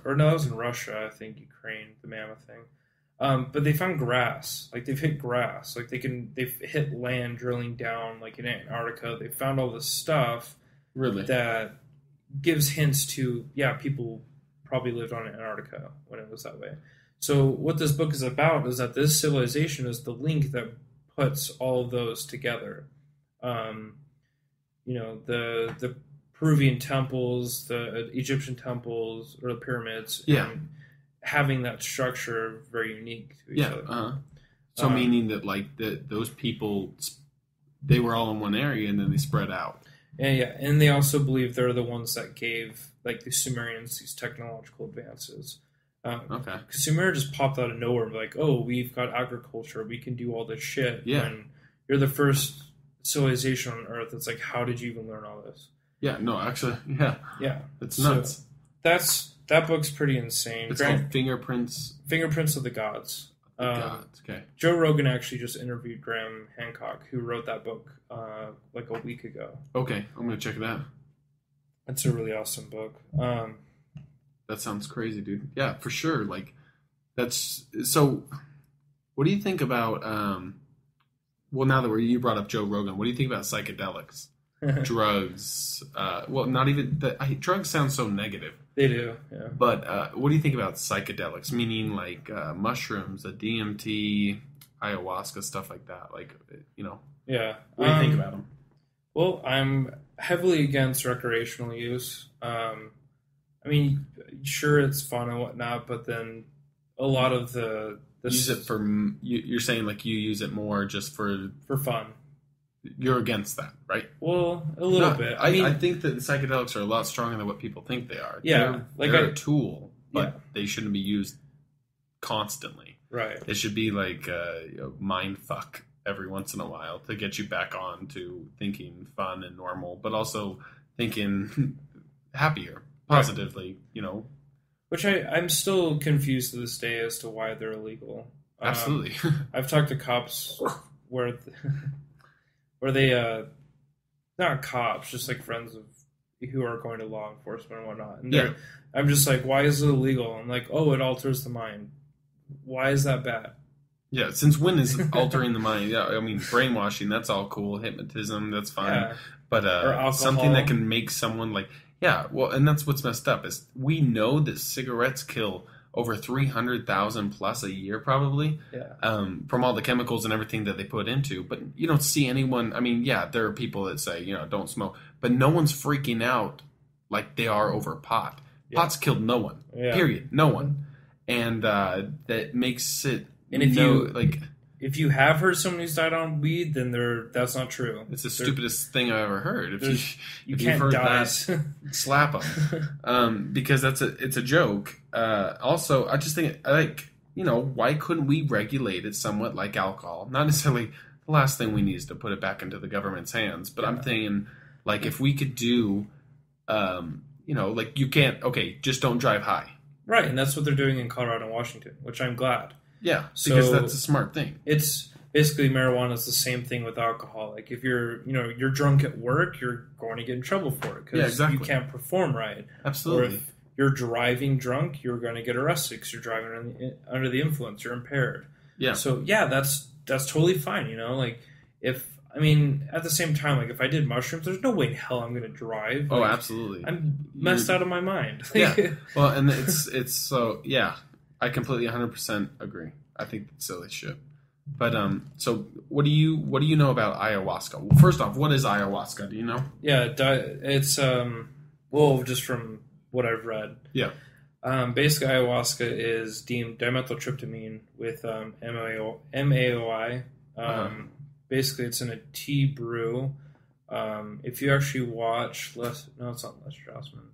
Or no, that was in Russia, I think, Ukraine, the mammoth thing. But they found grass. Like they've hit grass. Like they've hit land drilling down like in Antarctica. They found all this stuff that gives hints to people probably lived on Antarctica when it was that way. So what this book is about is that this civilization is the link that puts all of those together. The Peruvian temples, the Egyptian temples, or the pyramids, and having that structure very unique to each other. So meaning that like those people, they were all in one area and then they spread out. And they also believe they're the ones that gave like the Sumerians these technological advances. Because Sumer just popped out of nowhere, like, oh, we've got agriculture, we can do all this shit. And you're the first civilization on Earth. It's like, how did you even learn all this? It's nuts. So that book's pretty insane. It's called Fingerprints of the Gods. Joe Rogan actually just interviewed Graham Hancock, who wrote that book like a week ago. Okay, I'm gonna check it out. It's a really awesome book. That sounds crazy, dude. Yeah, for sure. Like, that's so. What do you think about? Well, now that you brought up Joe Rogan, what do you think about psychedelics, drugs? Not even drugs sound so negative. They do, yeah. But what do you think about psychedelics? Meaning like mushrooms, the DMT, ayahuasca, stuff like that. Like, Yeah. What do you think about them? Well, I'm heavily against recreational use. I mean, sure, it's fun and whatnot, but then a lot of the use it for you're saying like you use it more just for fun. You're against that, right? Well, a little bit. I think that the psychedelics are a lot stronger than what people think they are. Yeah, they're a tool, but they shouldn't be used constantly. Right. It should be like mind fuck every once in a while to get you back on to thinking fun and normal, but also thinking happier. Positively, Which I'm still confused to this day as to why they're illegal. Absolutely. I've talked to cops where they, not cops, just like friends of who are going to law enforcement and whatnot. And I'm just like, why is it illegal? I'm like, oh, it alters the mind. Why is that bad? Yeah, since when is altering the mind? Yeah, I mean, brainwashing, that's all cool. Hypnotism, that's fine. Yeah. But something that can make someone like... Yeah, well, and that's what's messed up is we know that cigarettes kill over 300,000 plus a year, probably, from all the chemicals and everything that they put into. But you don't see anyone. I mean, there are people that say don't smoke, but no one's freaking out like they are over pot. Yeah. Pot's killed no one. Yeah. Period. No one, and that makes it. And if you have heard someone who's died on weed, then that's not true. It's the stupidest thing I've ever heard. You if can't you've heard die. that, slap them. Because it's a joke. Also, I just think, why couldn't we regulate it somewhat like alcohol? Not necessarily the last thing we need is to put it back into the government's hands. But I'm thinking, like, if we could do, like you can't, just don't drive high. Right, and that's what they're doing in Colorado and Washington, which I'm glad. Yeah, because that's a smart thing. It's basically marijuana is the same thing with alcohol. Like if you're drunk at work, you're going to get in trouble for it because you can't perform right. Absolutely. Or if you're driving drunk, you're going to get arrested because you're driving under the influence. You're impaired. Yeah. So that's totally fine. Like at the same time, like if I did mushrooms, there's no way in hell I'm going to drive. Oh, absolutely. I'm messed out of my mind. Yeah. Well, and it's so I completely 100% agree. I think it's silly shit. But so what do you know about ayahuasca? Well, first off, what is ayahuasca? Do you know? Yeah, it's well, just from what I've read. Yeah. Basically, ayahuasca is deemed dimethyltryptamine with MAOI. Basically, it's in a tea brew. If you actually watch it's not Les Straussman.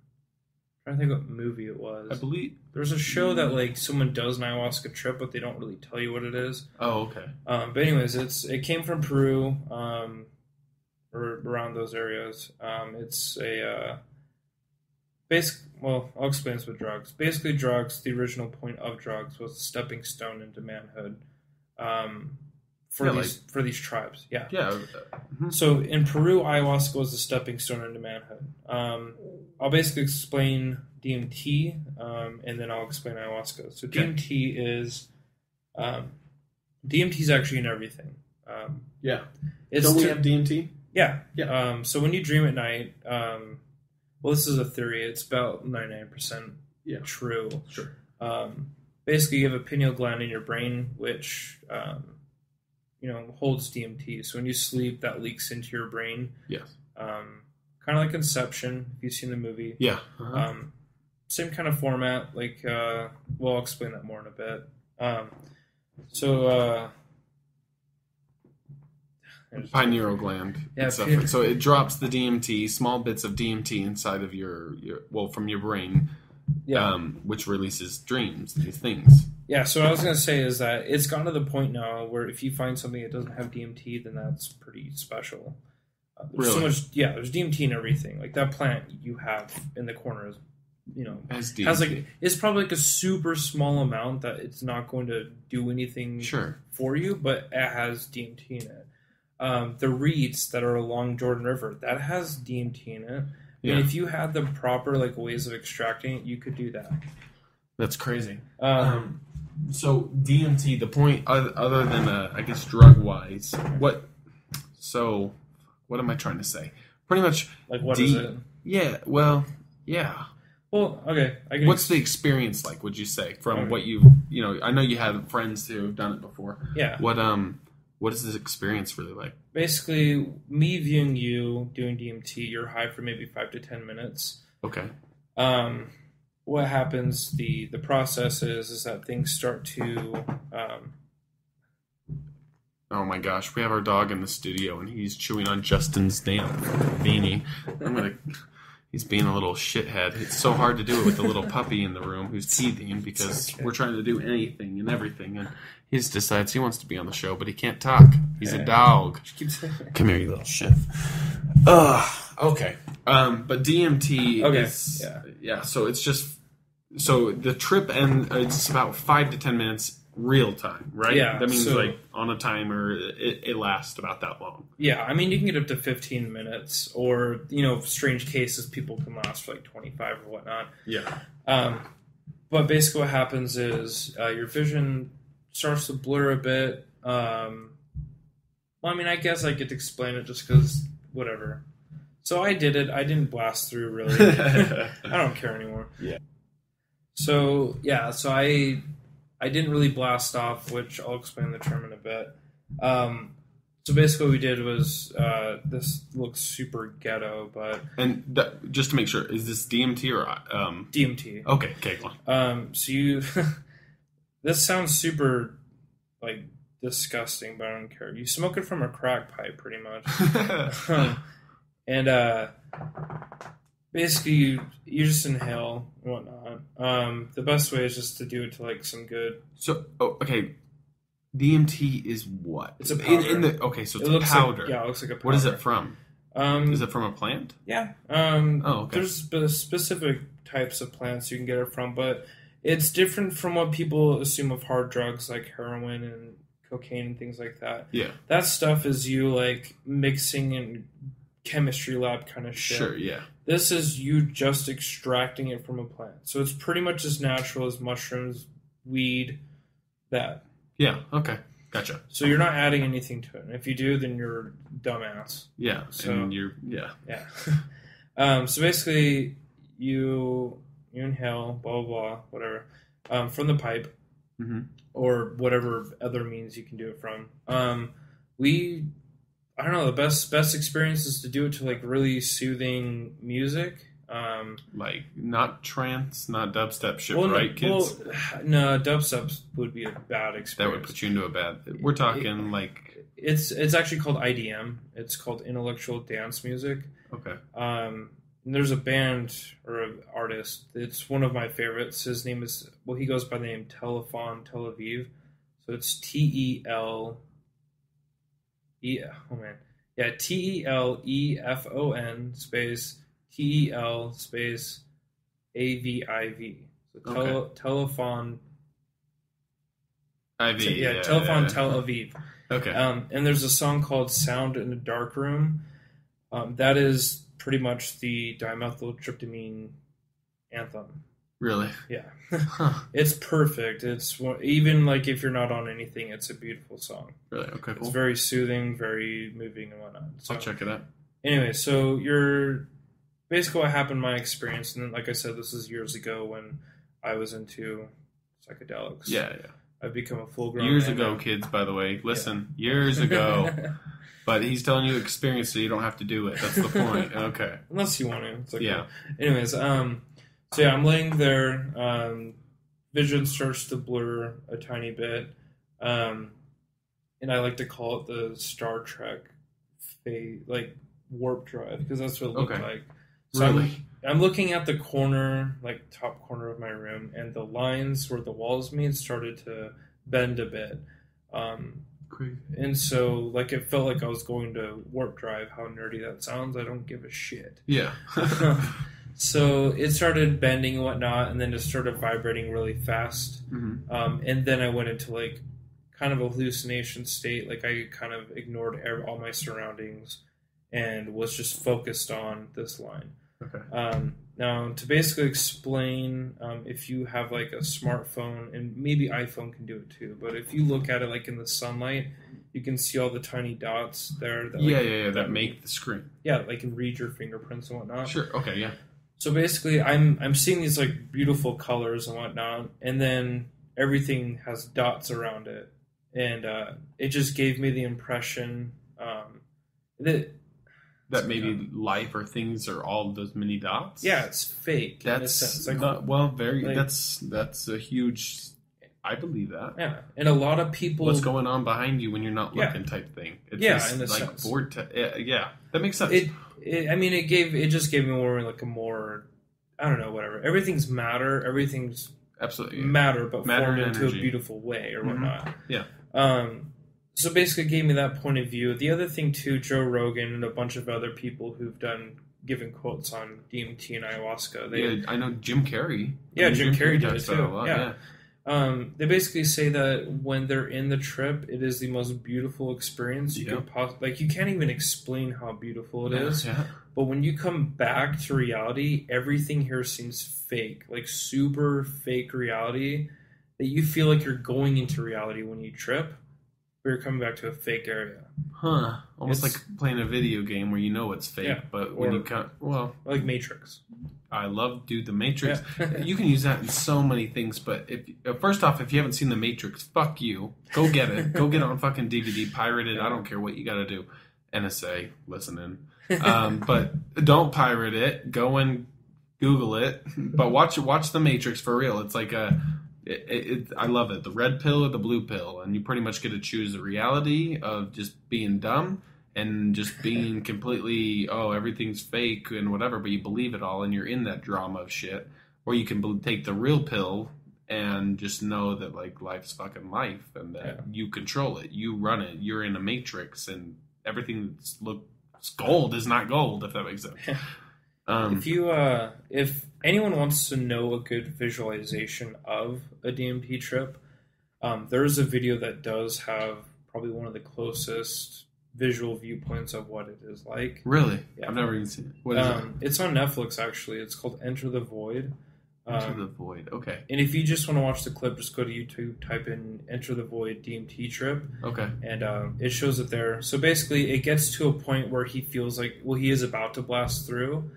I'm trying to think what movie it was. I believe there's a show that like someone does an ayahuasca trip, but they don't really tell you what it is. Oh, okay. But anyways, it came from Peru, or around those areas. It's a I'll explain this with drugs. Basically, drugs. The original point of drugs was a stepping stone into manhood. For these tribes, yeah. Yeah. So in Peru, ayahuasca was the stepping stone into manhood. I'll basically explain DMT, and then I'll explain ayahuasca. So Okay. DMT is actually in everything. Yeah. It's Don't we have DMT? Yeah. Yeah. So when you dream at night, well, this is a theory. It's about 99% true. Sure. Basically, you have a pineal gland in your brain, which holds DMT. So when you sleep, that leaks into your brain. Yes. Kind of like Inception, if you've seen the movie. Yeah. Same kind of format. Like, I'll explain that more in a bit. Pineal gland. Yeah. So it drops the DMT, small bits of DMT inside of from your brain. Yeah. Which releases dreams, these things. Yeah, so what I was going to say is that it's gotten to the point now where if you find something that doesn't have DMT, then that's pretty special. There's so much, there's DMT in everything. Like that plant you have in the corner is, it's probably like a super small amount that it's not going to do anything for you, but it has DMT in it. The reeds that are along Jordan River, that has DMT in it. Yeah. And if you had the proper ways of extracting it, you could do that. That's crazy. So DMT, the point other than I guess drug wise, what am I trying to say? Pretty much what is it? Yeah. Well, yeah. Well, okay. What's the experience like? Would you say from what I know you have friends who have done it before. Yeah. What is this experience really like? Basically, me viewing you doing DMT, you're high for maybe 5 to 10 minutes. Okay. What happens? The process is that things start to. Oh my gosh, we have our dog in the studio and he's chewing on Justin's damn beanie. He's being a little shithead. It's so hard to do it with the little puppy in the room who's teething because we're trying to do anything and everything, and he just decides he wants to be on the show, but he can't talk. He's a dog. Come here, you little shit. Okay. But DMT is... Yeah, so it's just... So the trip, and it's about 5 to 10 minutes real time, right? Yeah. That means on a timer, it lasts about that long. Yeah, I mean, you can get up to 15 minutes, or, strange cases, people can last for 25 or whatnot. Yeah. But basically what happens is your vision starts to blur a bit. I guess I get to explain it just because, whatever. So I did it. I didn't blast through, really. I don't care anymore. Yeah. So I didn't really blast off, which I'll explain the term in a bit. So basically what we did was, this looks super ghetto, but... And just to make sure, is this DMT or... DMT. Okay, go on. So you... This sounds super, disgusting, but I don't care. You smoke it from a crack pipe, pretty much. And basically, you just inhale and whatnot. The best way is just to do it to, some good... So, okay... DMT is what? It's a powder. So it's a powder. It looks like a powder. What is it from? Is it from a plant? Yeah. Okay. There's specific types of plants you can get it from, but it's different from what people assume of hard drugs like heroin and cocaine and things like that. Yeah. That stuff is you mixing in chemistry lab kind of shit. Sure, yeah. This is you just extracting it from a plant. So it's pretty much as natural as mushrooms, weed, that. Yeah, okay. Gotcha. So you're not adding anything to it. And if you do, then you're a dumbass. Yeah, so, and you're... Yeah. Yeah. So basically, you inhale, blah, blah, blah, whatever, from the pipe. Mm-hmm. or whatever other means you can do it from. I don't know, the best experience is to do it to like really soothing music. Like not trance, not dubstep shit, right, kids? Well, no, dubstep would be a bad experience. That would put you into a bad. We're talking like it's actually called IDM. It's called intellectual dance music. Okay. And there's a band or an artist. It's one of my favorites. His name is he goes by the name Telefon Tel Aviv. So it's TEL. TELEFON space TEL space AVIV. So Telefon. IV. Telefon Tel Aviv. Okay. And there's a song called "Sound in a Dark Room." That is pretty much the dimethyltryptamine anthem. Really? Yeah. Huh. It's perfect. It's even like if you're not on anything, it's a beautiful song. Really? Okay, cool. It's very soothing, very moving and whatnot. So, I'll check it out. Anyway, so you're basically what happened in my experience, and then, like I said, this is years ago when I was into psychedelics. Yeah. I've become a full-grown Years man ago, now. kids, by the way. Listen, years ago. But he's telling you experience, so you don't have to do it. That's the point. Okay. Unless you want to. It's okay. Yeah. Anyways, so yeah, I'm laying there. Vision starts to blur a tiny bit. And I like to call it the Star Trek like warp drive, because that's what it looked like. So Really? I'm looking at the corner, like top corner of my room, and the lines where the walls meet started to bend a bit. And so, like, it felt like I was going to warp drive. How nerdy that sounds, I don't give a shit. Yeah. So it started bending and whatnot, and then it started vibrating really fast. Mm-hmm. And then I went into, like, kind of a hallucination state. Like, I kind of ignored all my surroundings and was just focused on this line. Okay. Now, to basically explain, if you have like a smartphone, and maybe iPhone can do it too, but if you look at it like in the sunlight, you can see all the tiny dots there. That, that make the screen. Yeah, like can read your fingerprints and whatnot. Sure. Okay. Yeah. So basically, I'm seeing these like beautiful colors and whatnot, and then everything has dots around it, and it just gave me the impression that maybe life or things are all those mini dots. Yeah, it's fake. That's in a sense. Like, that's a huge. I believe that. Yeah, and a lot of people. What's going on behind you when you're not looking? Type thing. It's in the like sense. Yeah, that makes sense. It just gave me more. I don't know, whatever. Everything's matter. Everything's absolutely matter, but matter formed and into a energy. beautiful way or whatnot. Yeah. So basically, it gave me that point of view. The other thing too, Joe Rogan and a bunch of other people who've given quotes on DMT and ayahuasca. I know Jim Carrey. Jim Carrey did it talks about too. a lot, yeah. They basically say that when they're in the trip, it is the most beautiful experience you could possibly. Like, you can't even explain how beautiful it is. Yeah. But when you come back to reality, everything here seems fake, like super fake reality. That you feel like you're going into reality when you trip, but you're coming back to a fake area. Huh. Almost like playing a video game where you know it's fake, but when you come, like Matrix. I love The Matrix. Yeah. You can use that in so many things, but first off, if you haven't seen The Matrix, fuck you. Go get it. Go get it on fucking DVD, pirate it. I don't care what you got to do. NSA, listen in. But don't pirate it. Go and Google it. But watch The Matrix for real. It's like I love it. The red pill or the blue pill, and you pretty much get to choose the reality of just being dumb and just being completely, everything's fake and whatever, but you believe it all and you're in that drama of shit. Or you can take the real pill and just know that like life's fucking life and that you control it, you run it, you're in a matrix, and everything that looks gold is not gold, if that makes sense. If anyone wants to know a good visualization of a DMT trip, there's a video that does have probably one of the closest visual viewpoints of what it is like. Really? Yeah. I've never even seen it. What is it? It's on Netflix, actually. It's called Enter the Void. Enter the Void. Okay. And if you just want to watch the clip, just go to YouTube, type in Enter the Void DMT trip. Okay. And it shows it there. So basically, it gets to a point where he feels like, he is about to blast through,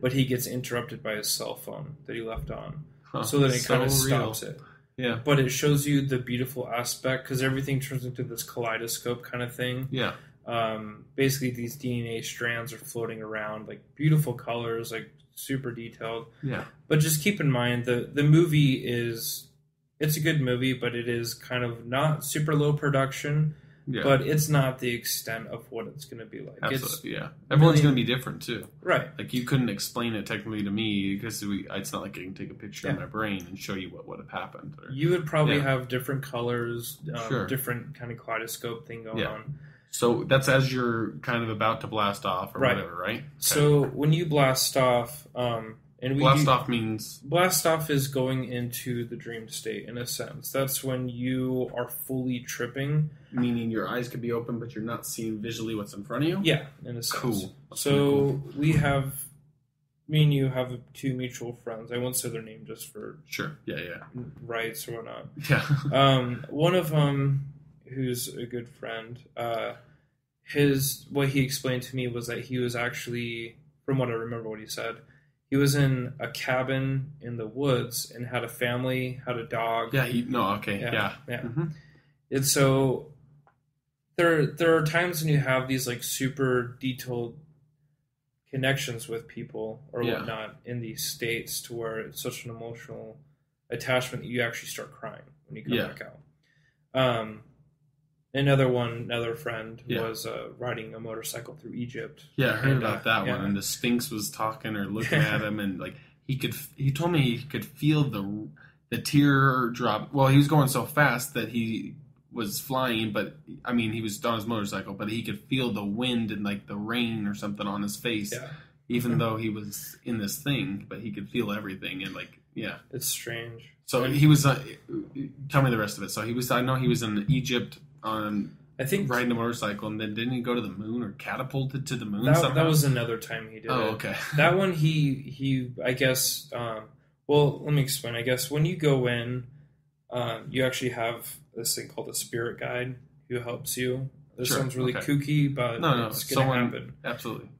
but he gets interrupted by his cell phone that he left on. So then it kind of stops it. Yeah. But it shows you the beautiful aspect because everything turns into this kaleidoscope kind of thing. Yeah. Basically, these DNA strands are floating around, like beautiful colors, like super detailed. Yeah. But just keep in mind the movie it's a good movie, but it is kind of not super low production. Yeah. But it's not the extent of what it's going to be like. Absolutely, yeah. Everyone's going to be different, too. Right. Like, you couldn't explain it technically to me because it's not like I can take a picture of my brain and show you what would have happened. Or, you would probably have different colors, Sure. different kind of kaleidoscope thing going on. So that's as you're kind of about to blast off or whatever, right? Okay. So when you blast off... Blast off is going into the dream state, in a sense. That's when you are fully tripping. Meaning your eyes could be open, but you're not seeing visually what's in front of you? Yeah, in a sense. Cool. That's so me and you have two mutual friends. I won't say their name just for sure. Yeah. rights or whatnot. Yeah. One of them, who's a good friend, what he explained to me was that he was actually, from what I remember what he said, he was in a cabin in the woods and had a family, had a dog. Yeah, yeah. Mm-hmm. And so there are times when you have these like super detailed connections with people or whatnot in these states to where it's such an emotional attachment that you actually start crying when you come back out. Another friend was riding a motorcycle through Egypt. Yeah, I heard about that one. And the Sphinx was talking or looking at him, and like he told me he could feel the tear drop. Well, he was going so fast that he was flying, but I mean he was on his motorcycle, but he could feel the wind and like the rain or something on his face, even though he was in this thing. But he could feel everything, and like it's strange. So he was. Tell me the rest of it. So he was. I know he was in Egypt. I think riding a motorcycle, and then didn't he go to the moon or catapulted to the moon? That was another time he did it. Oh, okay. That one he I guess. Well, let me explain. I guess when you go in, you actually have this thing called a spirit guide who helps you. This sounds really kooky, but it's going to happen. Absolutely.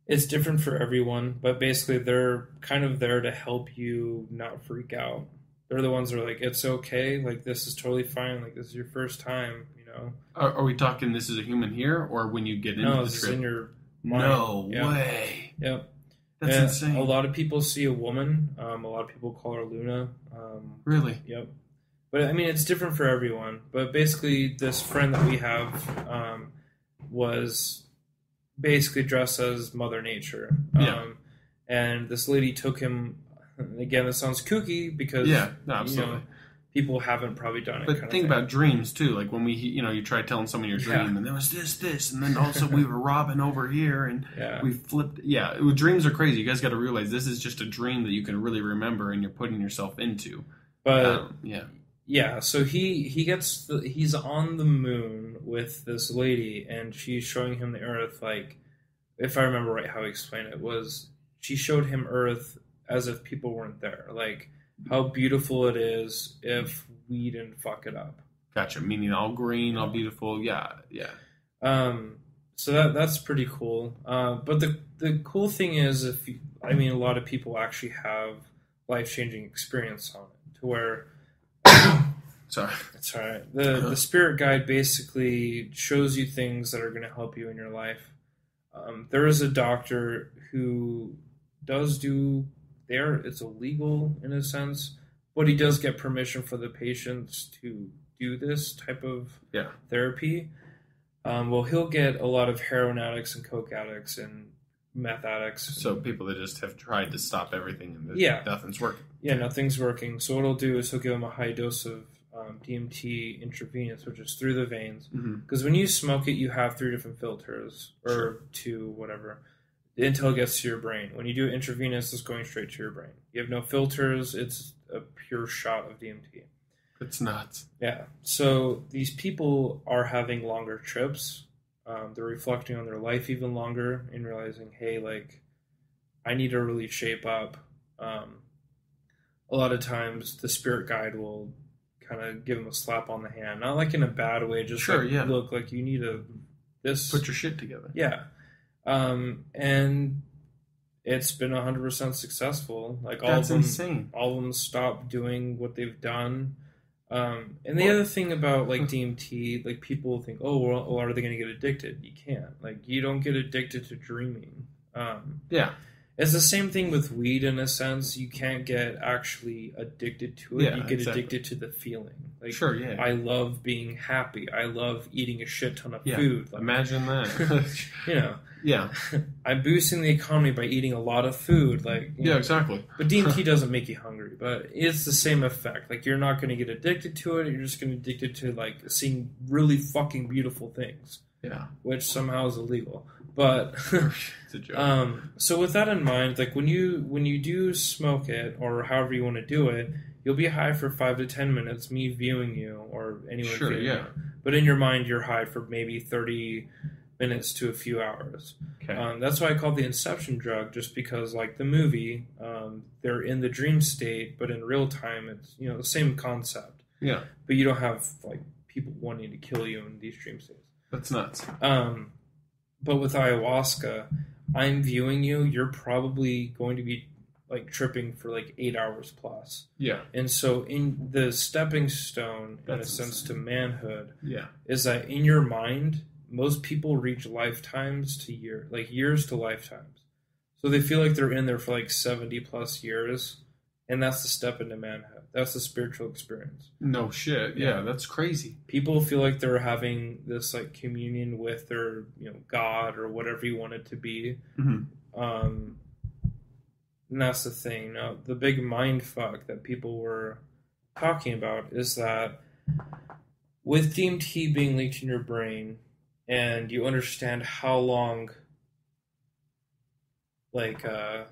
It's different for everyone, but basically they're kind of there to help you not freak out. They're the ones that are like, it's okay, like this is totally fine, like this is your first time, you know. Are we talking this is a human here, or when you get into the trip? No, this is in your mind. No way. Yep. That's insane. A lot of people see a woman. A lot of people call her Luna. Really? Yep. But I mean, it's different for everyone. But basically, this friend that we have was basically dressed as Mother Nature. And this lady took him. Again, this sounds kooky because absolutely. People haven't probably done it. But think about dreams too. Like when you try telling someone your dream, and there was this, and then also we were robbing over here, and we flipped. Yeah, dreams are crazy. You guys got to realize this is just a dream that you can really remember, and you're putting yourself into. But so he's on the moon with this lady, and she's showing him the Earth. Like, if I remember right, how he explained it was, she showed him Earth as if people weren't there. Like, how beautiful it is if we didn't fuck it up. Gotcha. Meaning all green, all beautiful. Yeah. So that's pretty cool. But the cool thing is, a lot of people actually have life-changing experience on it, to where. Sorry. It's all right. The spirit guide basically shows you things that are going to help you in your life. There is a doctor who does do. It's illegal in a sense, but he does get permission for the patients to do this type of therapy. He'll get a lot of heroin addicts and coke addicts and meth addicts. So people that just have tried to stop everything and nothing's working. Yeah, nothing's working. So what he'll do is he'll give them a high dose of DMT intravenous, which is through the veins. Because when you smoke it, you have 3 different filters, or 2, whatever, until it gets to your brain. When you do it intravenous, it's going straight to your brain. You have no filters. It's a pure shot of DMT. It's nuts. Yeah. So these people are having longer trips. They're reflecting on their life even longer and realizing, hey, like, I need to really shape up. A lot of times the spirit guide will kind of give them a slap on the hand. Not like in a bad way, just look, like you need this. Put your shit together. Yeah. And it's been 100% successful. Like That's insane. All of them stopped doing what they've done. And the other thing about like DMT, like people think, oh, well, are they going to get addicted? You can't. Like you don't get addicted to dreaming. Yeah. It's the same thing with weed in a sense. You can't get actually addicted to it. Yeah, you get exactly. addicted to the feeling. Like, Sure, yeah. I love being happy. I love eating a shit ton of Yeah. food. Like, Imagine that. you know, Yeah. I'm boosting the economy by eating a lot of food. Like, you Yeah, know. exactly. But DMT doesn't make you hungry, but it's the same effect. Like, you're not going to get addicted to it. You're just going to get addicted to like seeing really fucking beautiful things, Yeah. which somehow is illegal. But It's a joke. so with that in mind, like when you do smoke it or however you want to do it, you'll be high for 5 to 10 minutes, me viewing you or anyone Sure, viewing yeah. you. But in your mind, you're high for maybe 30 minutes to a few hours. Okay. That's why I call it the Inception drug, just because like the movie, they're in the dream state, but in real time, it's the same concept. Yeah. But you don't have like people wanting to kill you in these dream states. That's nuts. But with ayahuasca, I'm viewing you. You're probably going to be like tripping for like 8 hours plus. Yeah. And so in the stepping stone, in a That's sense, insane. to manhood, Yeah. is that in your mind, most people reach lifetimes to years to lifetimes. So they feel like they're in there for like 70 plus years. And that's the step into manhood. That's the spiritual experience. No shit. Yeah, that's crazy. People feel like they're having this like communion with their, God or whatever you want it to be. Mm-hmm. And that's the thing. Now, the big mind fuck that people were talking about is that with DMT being leaked in your brain, and you understand how long like a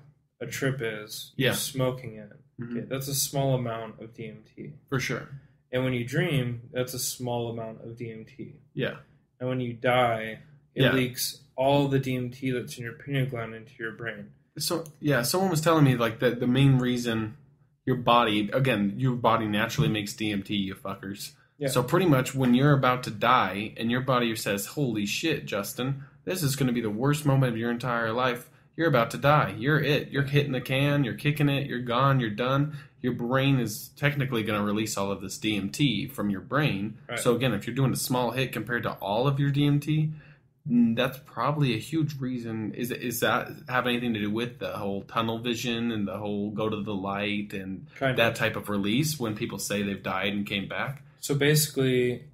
trip is, Yeah. you're smoking it. Mhm. Okay, that's a small amount of DMT. For sure. And when you dream, that's a small amount of DMT. Yeah. And when you die, it Yeah. leaks all the DMT that's in your pineal gland into your brain. So yeah, someone was telling me like that the main reason your body naturally makes DMT, you fuckers. Yeah. So pretty much when you're about to die and your body says, "Holy shit, Justin, this is going to be the worst moment of your entire life." You're about to die. You're it. You're hitting the can. You're kicking it. You're gone. You're done. Your brain is technically going to release all of this DMT from your brain. Right. So again, if you're doing a small hit compared to all of your DMT, that's probably a huge reason. Is that have anything to do with the whole tunnel vision and the whole go to the light and Kind that of. type of release when people say they've died and came back? So basically,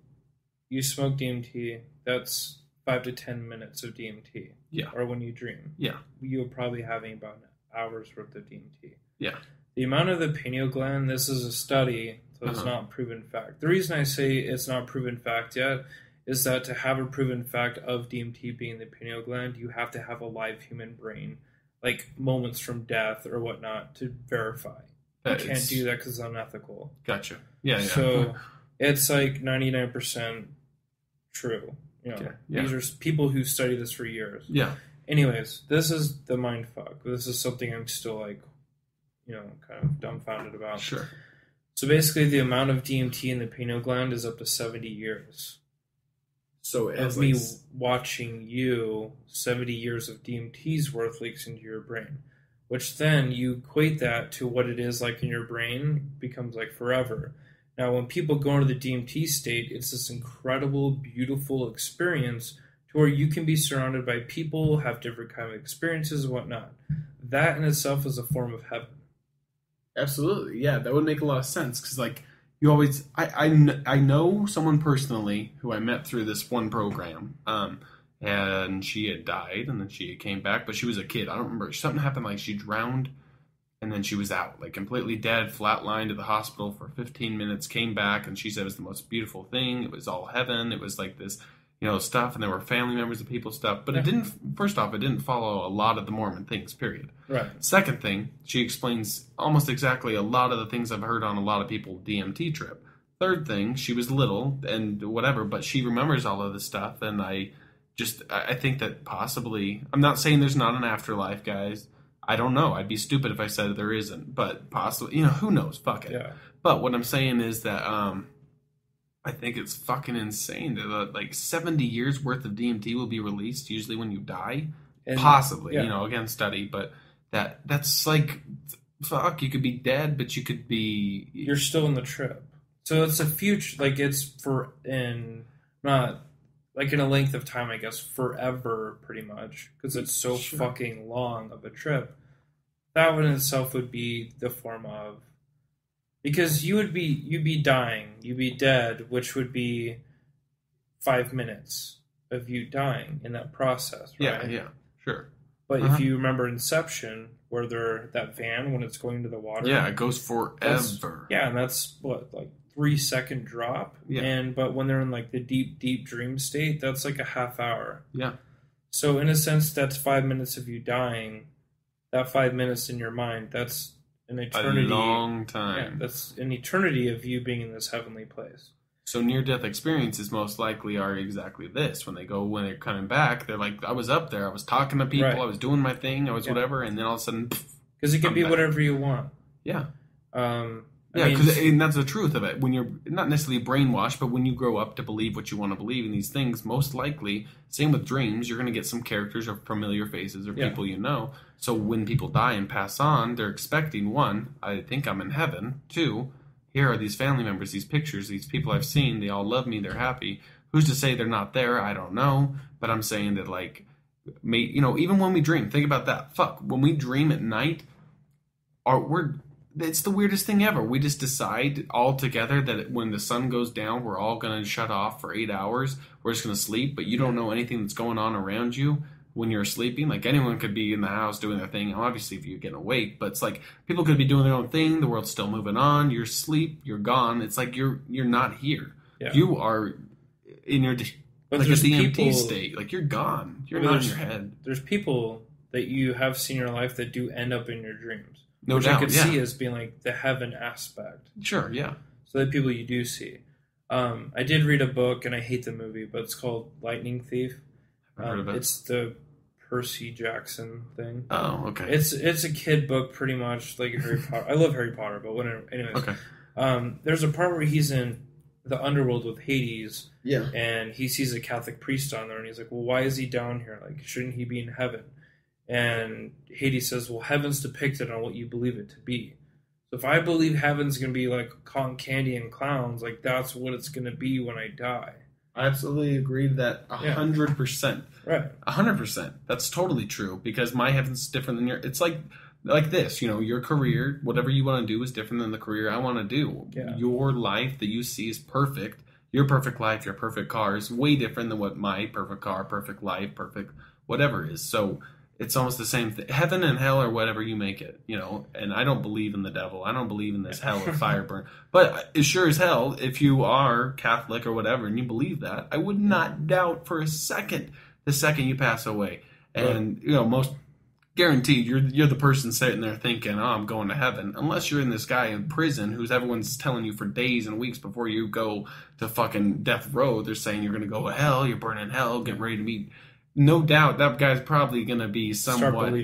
you smoke DMT, that's 5 to 10 minutes of DMT. Yeah. Or when you dream. Yeah. You're probably having about an hour's worth of DMT. Yeah. The amount of the pineal gland, this is a study, so it's Uh-huh. not proven fact. The reason I say it's not proven fact yet is that to have a proven fact of DMT being the pineal gland, you have to have a live human brain, like moments from death or whatnot, to verify. You That can't is- do that because it's unethical. Gotcha. Yeah. Yeah. So it's like 99% true. Okay, yeah. These are people who study this for years. yeah. Anyways, this is the mind fuck. This is something I'm still like, kind of dumbfounded about. Sure. So basically, the amount of DMT in the pineal gland is up to 70 years. So Of me watching you, 70 years of DMT's worth leaks into your brain. Which then you equate that to what it is like in your brain, becomes like forever. Now, when people go into the DMT state, it's this incredible, beautiful experience to where you can be surrounded by people, have different kind of experiences and whatnot. That in itself is a form of heaven. Absolutely, yeah, that would make a lot of sense because, like, you always, I know someone personally who I met through this one program, and she had died and then she came back, but she was a kid. I don't remember. Something happened, like she drowned, and then she was out, like completely dead, flatlined at the hospital for 15 minutes. Came back, and she said it was the most beautiful thing. It was all heaven. It was like this, stuff, and there were family members of people stuff. But it didn't. First off, it didn't follow a lot of the Mormon things. Period. Right. Second thing, she explains almost exactly a lot of the things I've heard on a lot of people DMT trip. Third thing, she was little and whatever, but she remembers all of this stuff, and I think that possibly, I'm not saying there's not an afterlife, guys. I don't know. I'd be stupid if I said there isn't, but possibly, who knows? Fuck it. Yeah. But what I'm saying is that I think it's fucking insane that like 70 years worth of DMT will be released usually when you die. And- Possibly, yeah. again, study, but that's like, fuck, you could be dead, but you could be... You're still in the trip. So it's a future, like it's not like in a length of time, I guess, forever, pretty much, because it's so fucking long of a trip. That one in itself would be the form of, because you'd be dying, you'd be dead, which would be 5 minutes of you dying in that process, right? Yeah, sure. But if you remember Inception, where that van, when it's going to the water, yeah, it goes forever. And that's what, like 3-second drop. Yeah. But when they're in like the deep dream state, that's like a half hour. Yeah. So in a sense, that's 5 minutes of you dying. That 5 minutes in your mind, that's an eternity. A long time. Yeah, that's an eternity of you being in this heavenly place. So near-death experiences most likely are exactly this. When they're coming back, they're like, I was up there, I was talking to people, I was doing my thing, I was whatever, and then all of a sudden, because it can be whatever you want. Yeah. And that's the truth of it. When you're not necessarily brainwashed, but when you grow up to believe what you want to believe in these things, most likely, same with dreams, you're going to get some characters or familiar faces or people you know. So when people die and pass on, they're expecting, 1, I think I'm in heaven. 2, here are these family members, these pictures, these people I've seen, they all love me, they're happy. Who's to say they're not there? I don't know. But I'm saying that, like, even when we dream, think about that. Fuck, when we dream at night, it's the weirdest thing ever. We just decide all together that when the sun goes down, we're all going to shut off for 8 hours. We're just going to sleep, but you don't know anything that's going on around you when you're sleeping. Like, anyone could be in the house doing their thing. Obviously, if you get awake, but it's like people could be doing their own thing. The world's still moving on. You're asleep. You're gone. It's like you're not here. Yeah. You are in your a DMT state. Like, you're gone. You're not in your head. There's people that you have seen in your life that do end up in your dreams. No which doubt, I could see as being like the heaven aspect. Sure, yeah. So the people you do see. I did read a book, and I hate the movie, but it's called Lightning Thief. I've heard of it. It's the Percy Jackson thing. Oh, okay. It's a kid book, pretty much, like Harry Potter. I love Harry Potter, but whatever. Anyways. Okay. There's a part where he's in the underworld with Hades. Yeah. And he sees a Catholic priest on there, and he's like, well, why is he down here? Like, shouldn't he be in heaven? And Hades says, well, heaven's depicted on what you believe it to be. So if I believe heaven's going to be like cotton candy and clowns, like that's what it's going to be when I die. I absolutely agree with that 100%. Right. 100%. That's totally true, because my heaven's different than your... It's like this, your career, whatever you want to do is different than the career I want to do. Yeah. Your life that you see is perfect. Your perfect life, your perfect car is way different than what my perfect car, perfect life, perfect whatever is. So... It's almost the same thing. Heaven and hell are whatever you make it, And I don't believe in the devil. I don't believe in this hell of fire burn. But as sure as hell, if you are Catholic or whatever and you believe that, I would not doubt for a second the second you pass away. And, most guaranteed, you're the person sitting there thinking, oh, I'm going to heaven. Unless you're in this guy in prison who's everyone's telling you for days and weeks before you go to fucking death row. They're saying you're going to go to hell, you're burning hell, get ready to meet... No doubt that guy's probably going to be somewhat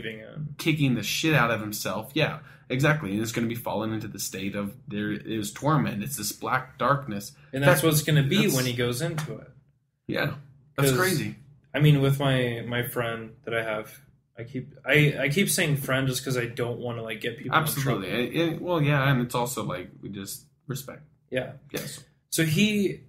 kicking the shit out of himself. Yeah, exactly. And it's going to be falling into the state of there is torment. It's this black darkness. And that's what it's going to be when he goes into it. Yeah, that's crazy. I mean, with my friend that I have, I keep saying friend just because I don't want to like get people absolutely. in trouble. Well, yeah, and it's also like we just respect. Yeah. Yes. So he...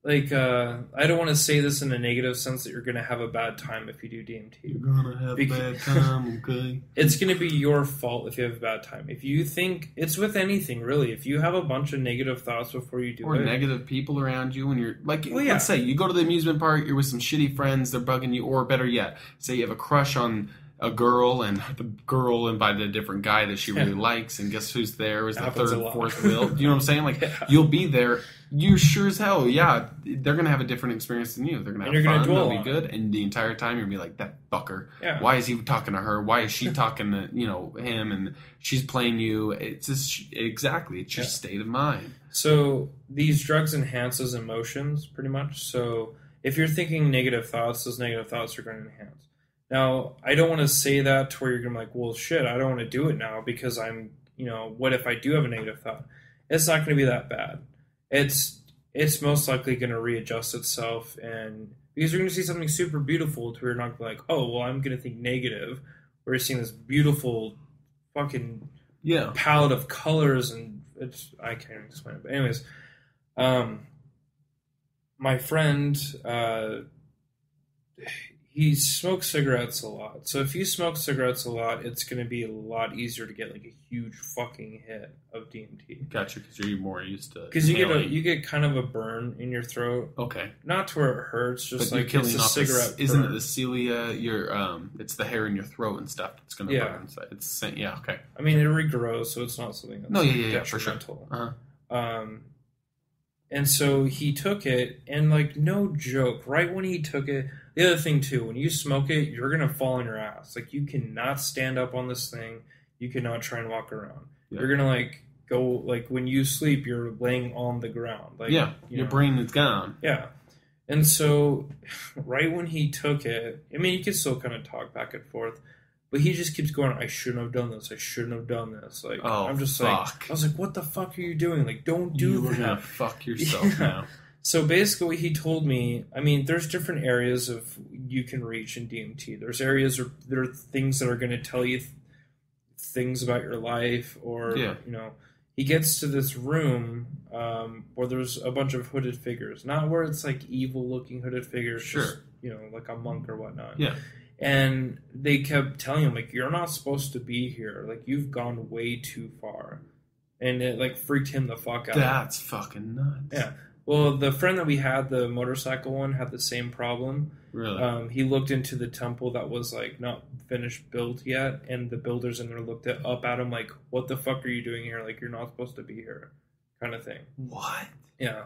Like, I don't want to say this in a negative sense that you're going to have a bad time if you do DMT. You're going to have a bad time, okay? It's going to be your fault if you have a bad time. If you think, it's with anything, really. If you have a bunch of negative thoughts before you do or it. Or negative people around you, and you're, like, well, yeah. Let's say you go to the amusement park, you're with some shitty friends, they're bugging you, or better yet, say you have a crush on a girl, and the girl invited a different guy that she really likes, and guess who's there is the third, fourth wheel. You know what I'm saying? Like, you'll be there. You sure as hell, yeah, they're going to have a different experience than you. They're going to have fun, they'll be good, and the entire time you're going to be like, that fucker. Yeah. Why is he talking to her? Why is she talking to, him, and she's playing you? It's just, exactly, it's your state of mind. So, these drugs enhances emotions, pretty much. So, if you're thinking negative thoughts, those negative thoughts are going to enhance. Now, I don't want to say that to where you're going to be like, well, shit, I don't want to do it now because I'm, what if I do have a negative thought? It's not going to be that bad. It's most likely going to readjust itself, and because you're going to see something super beautiful to where you're not like, oh, well, I'm going to think negative where you're seeing this beautiful fucking Yeah. palette of colors, and I can't even explain it. But anyways, my friend, he smokes cigarettes a lot. So if you smoke cigarettes a lot, it's going to be a lot easier to get like a huge fucking hit of DMT. Gotcha, because you're more used to. Because you get kind of a burn in your throat. Okay. Not to where it hurts, just but like you're it's killing a off cigarette. Isn't it burn. the cilia? It's the hair in your throat and stuff that's going to Yeah. burn inside. It's yeah. Okay. I mean, it regrows, so it's not something that's Yeah, for sure. detrimental. Uh-huh. And so he took it, and like no joke, right when he took it, the other thing too, when you smoke it, you're gonna fall on your ass. Like you cannot stand up on this thing, you cannot try and walk around. Yeah. You're gonna like go like when you sleep, you're laying on the ground. Like your brain is gone. Yeah. And so right when he took it, I mean you can still kind of talk back and forth. But he just keeps going, I shouldn't have done this. I shouldn't have done this. Like, I'm just like, I was like, what the fuck are you doing? Like, don't do that. You were going to fuck yourself now. So basically what he told me, I mean, there's different areas of you can reach in DMT. There's areas where there are things that are going to tell you things about your life or, you know, he gets to this room where there's a bunch of hooded figures. Not where it's like evil looking hooded figures. Sure. Just, you know, like a monk or whatnot. Yeah. And they kept telling him, like, you're not supposed to be here. Like, you've gone way too far. And it, like, freaked him the fuck out. That's fucking nuts. Yeah. Well, the friend that we had, the motorcycle one, had the same problem. Really? He looked into the temple that was, like, not finished built yet. And the builders in there looked up at him like, what the fuck are you doing here? Like, you're not supposed to be here. Kind of thing. What? Yeah.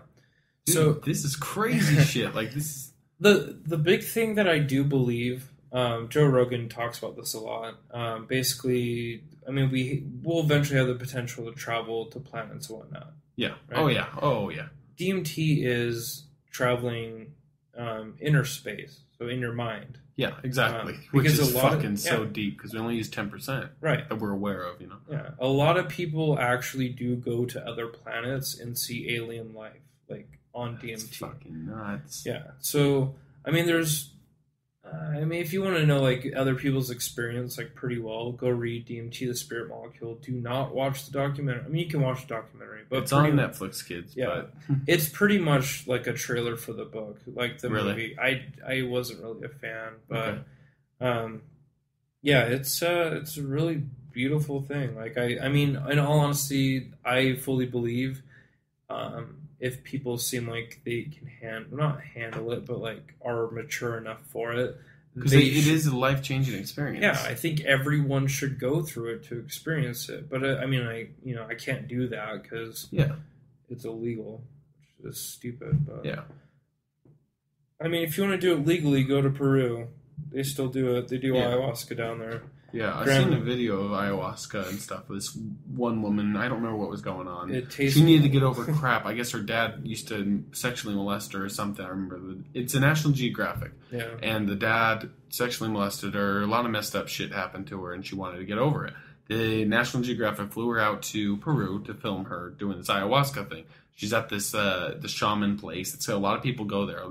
Dude, so this is crazy shit. Like, this is... The big thing that I do believe... Joe Rogan talks about this a lot. Basically, I mean, we'll eventually have the potential to travel to planets and whatnot. Yeah. Right? Oh, yeah. DMT is traveling inner space, so in your mind. Yeah, exactly. Which is fucking so deep, because we only use 10%. Right. That we're aware of, you know? Yeah. A lot of people actually do go to other planets and see alien life, like, on DMT. That's fucking nuts. Yeah. So, I mean, if you want to know like other people's experience like pretty well, go read DMT: The Spirit Molecule. Do not watch the documentary. I mean, you can watch the documentary, but it's on Netflix, kids. Yeah, but... it's pretty much like a trailer for the book, like the really? movie. I wasn't really a fan, but yeah, it's a really beautiful thing. Like I mean, in all honesty, I fully believe. If people seem like they can not handle it, but like are mature enough for it, because it is a life-changing experience. Yeah, I think everyone should go through it to experience it. But I mean, I can't do that because it's illegal, which is stupid. But yeah, I mean, if you want to do it legally, go to Peru. They still do it. They do ayahuasca down there. Yeah, I've seen a video of ayahuasca and stuff. This one woman, I don't remember what was going on. She needed to get over crap. I guess her dad used to sexually molest her or something. I remember. It's a National Geographic. Yeah. And the dad sexually molested her. A lot of messed up shit happened to her, and she wanted to get over it. The National Geographic flew her out to Peru to film her doing this ayahuasca thing. She's at this the shaman place. It's a lot of people go there.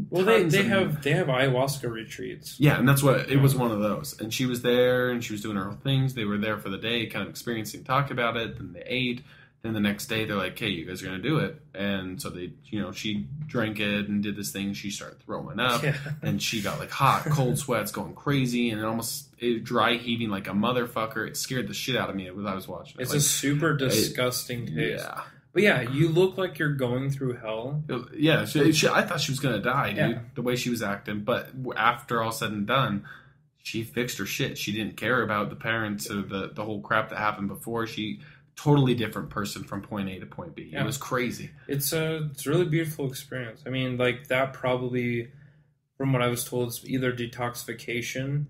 Well, they have ayahuasca retreats. Yeah, and that's what it was. One of those, and she was there, and she was doing her whole things. They were there for the day, kind of experiencing, talk about it. Then they ate. Then the next day, they're like, "Hey, you guys are gonna do it." And so they, she drank it and did this thing. She started throwing up, and she got like hot, cold sweats, going crazy, and dry heaving like a motherfucker. It scared the shit out of me as I was watching it. It's a super disgusting taste. Yeah. But yeah, you look like you're going through hell. Yeah, I thought she was going to die, dude, the way she was acting. But after all said and done, she fixed her shit. She didn't care about the parents or the whole crap that happened before. She totally different person from point A to point B. Yeah. It was crazy. It's a really beautiful experience. I mean, like that probably, from what I was told, it's either detoxification,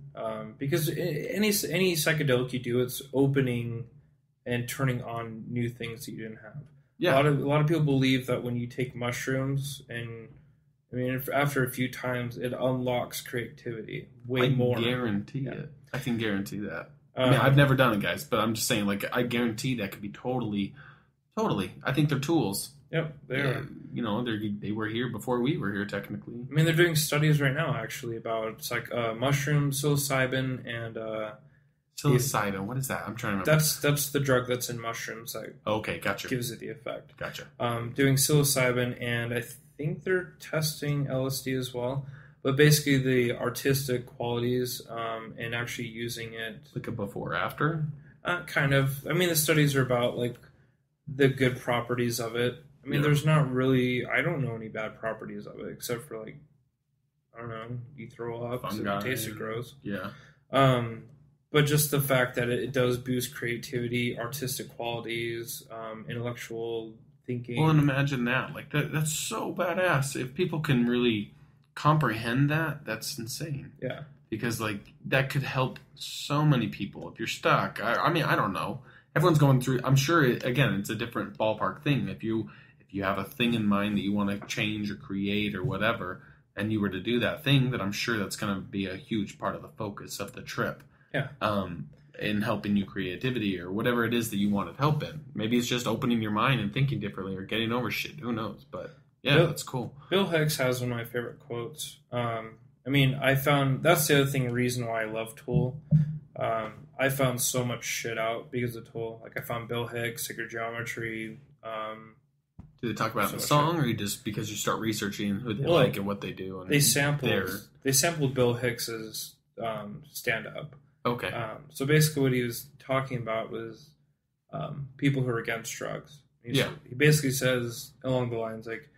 because any psychedelic you do, it's opening and turning on new things that you didn't have. Yeah. A lot of people believe that when you take mushrooms, and I mean, after a few times, it unlocks creativity way more. I guarantee it. I can guarantee that. I mean, I've never done it, guys, but I'm just saying, like, I guarantee that could be totally. I think they're tools. Yep, they are. You know, they were here before we were here, technically. I mean, they're doing studies right now, actually, about mushrooms, psilocybin, and Psilocybin, what is that? I'm trying to remember. That's the drug that's in mushrooms that Okay, gotcha. gives it the effect. Gotcha. Doing psilocybin, and I think they're testing LSD as well. But basically, the artistic qualities and actually using it, Like a before after. kind of. I mean, the studies are about like the good properties of it. I mean, there's not really. I don't know any bad properties of it except for like, I don't know, you throw up, Fungi, it tastes gross. Yeah. But just the fact that it does boost creativity, artistic qualities, intellectual thinking. Well, and imagine that. Like that's so badass. If people can really comprehend that, that's insane. Yeah. Because like that could help so many people. If you're stuck, I mean, I don't know. Everyone's going through. I'm sure. Again, it's a different ballpark thing. If you have a thing in mind that you want to change or create or whatever, and you were to do that thing, that I'm sure that's going to be a huge part of the focus of the trip. Yeah. In helping you creativity or whatever it is that you wanted help in. Maybe it's just opening your mind and thinking differently or getting over shit. Who knows? But yeah, that's cool. Bill Hicks has one of my favorite quotes. I mean, I found that's the other reason why I love Tool. I found so much shit out because of Tool. Like I found Bill Hicks, Sacred Geometry. Do they talk about the song, or just because you start researching who they like and what they do? And they sampled Bill Hicks's stand up. Okay. So basically, what he was talking about was people who are against drugs. He basically says along the lines like,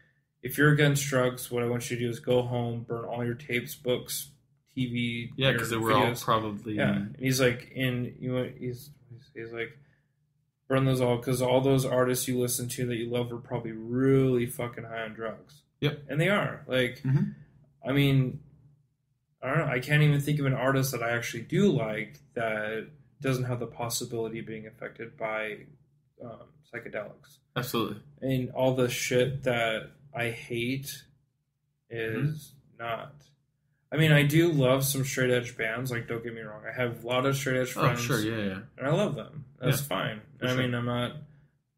if you're against drugs, what I want you to do is go home, burn all your tapes, books, TV. Yeah, because they were all probably. Yeah, and he's like, he's like, burn those all because all those artists you listen to that you love are probably really fucking high on drugs. Yep, and they are. Like, I mean, I don't know. I can't even think of an artist that I actually do like that doesn't have the possibility of being affected by psychedelics. Absolutely. And all the shit that I hate is not. I mean, I do love some straight edge bands. Like, don't get me wrong. I have a lot of straight edge friends. Oh, sure, yeah. And I love them. That's fine. And I mean, I'm not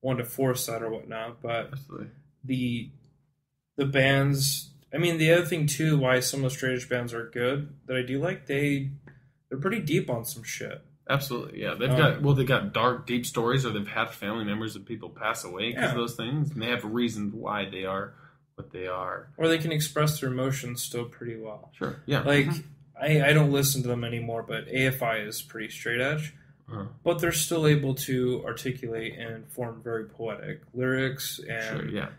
one to force that or whatnot. But absolutely. The bands. I mean, the other thing too, why some of the straight edge bands are good that I do like, they're pretty deep on some shit. Absolutely, yeah. They've got dark, deep stories, or they've had family members of people pass away because of those things, and they have reasons why they are what they are. Or they can express their emotions still pretty well. Sure, yeah. Like, I don't listen to them anymore, but AFI is pretty straight edge. But they're still able to articulate and form very poetic lyrics, and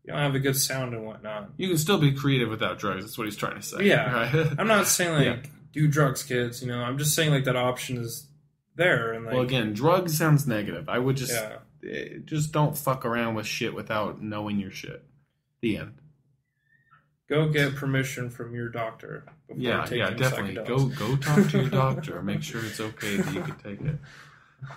have a good sound and whatnot. You can still be creative without drugs. That's what he's trying to say. Yeah, right? I'm not saying do drugs, kids. I'm just saying like that option is there. And like, well, again, drugs sounds negative. I would just don't fuck around with shit without knowing your shit. The end. Go get permission from your doctor. Yeah, definitely. Go talk to your doctor. Make sure it's okay that you can take it.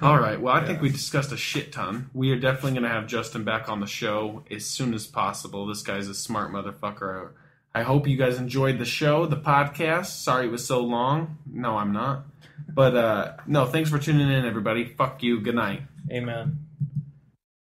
All right. Well, I think we discussed a shit ton. We are definitely going to have Justin back on the show as soon as possible. This guy's a smart motherfucker. I hope you guys enjoyed the show, the podcast. Sorry it was so long. No, I'm not. But, no, thanks for tuning in, everybody. Fuck you. Good night. Amen.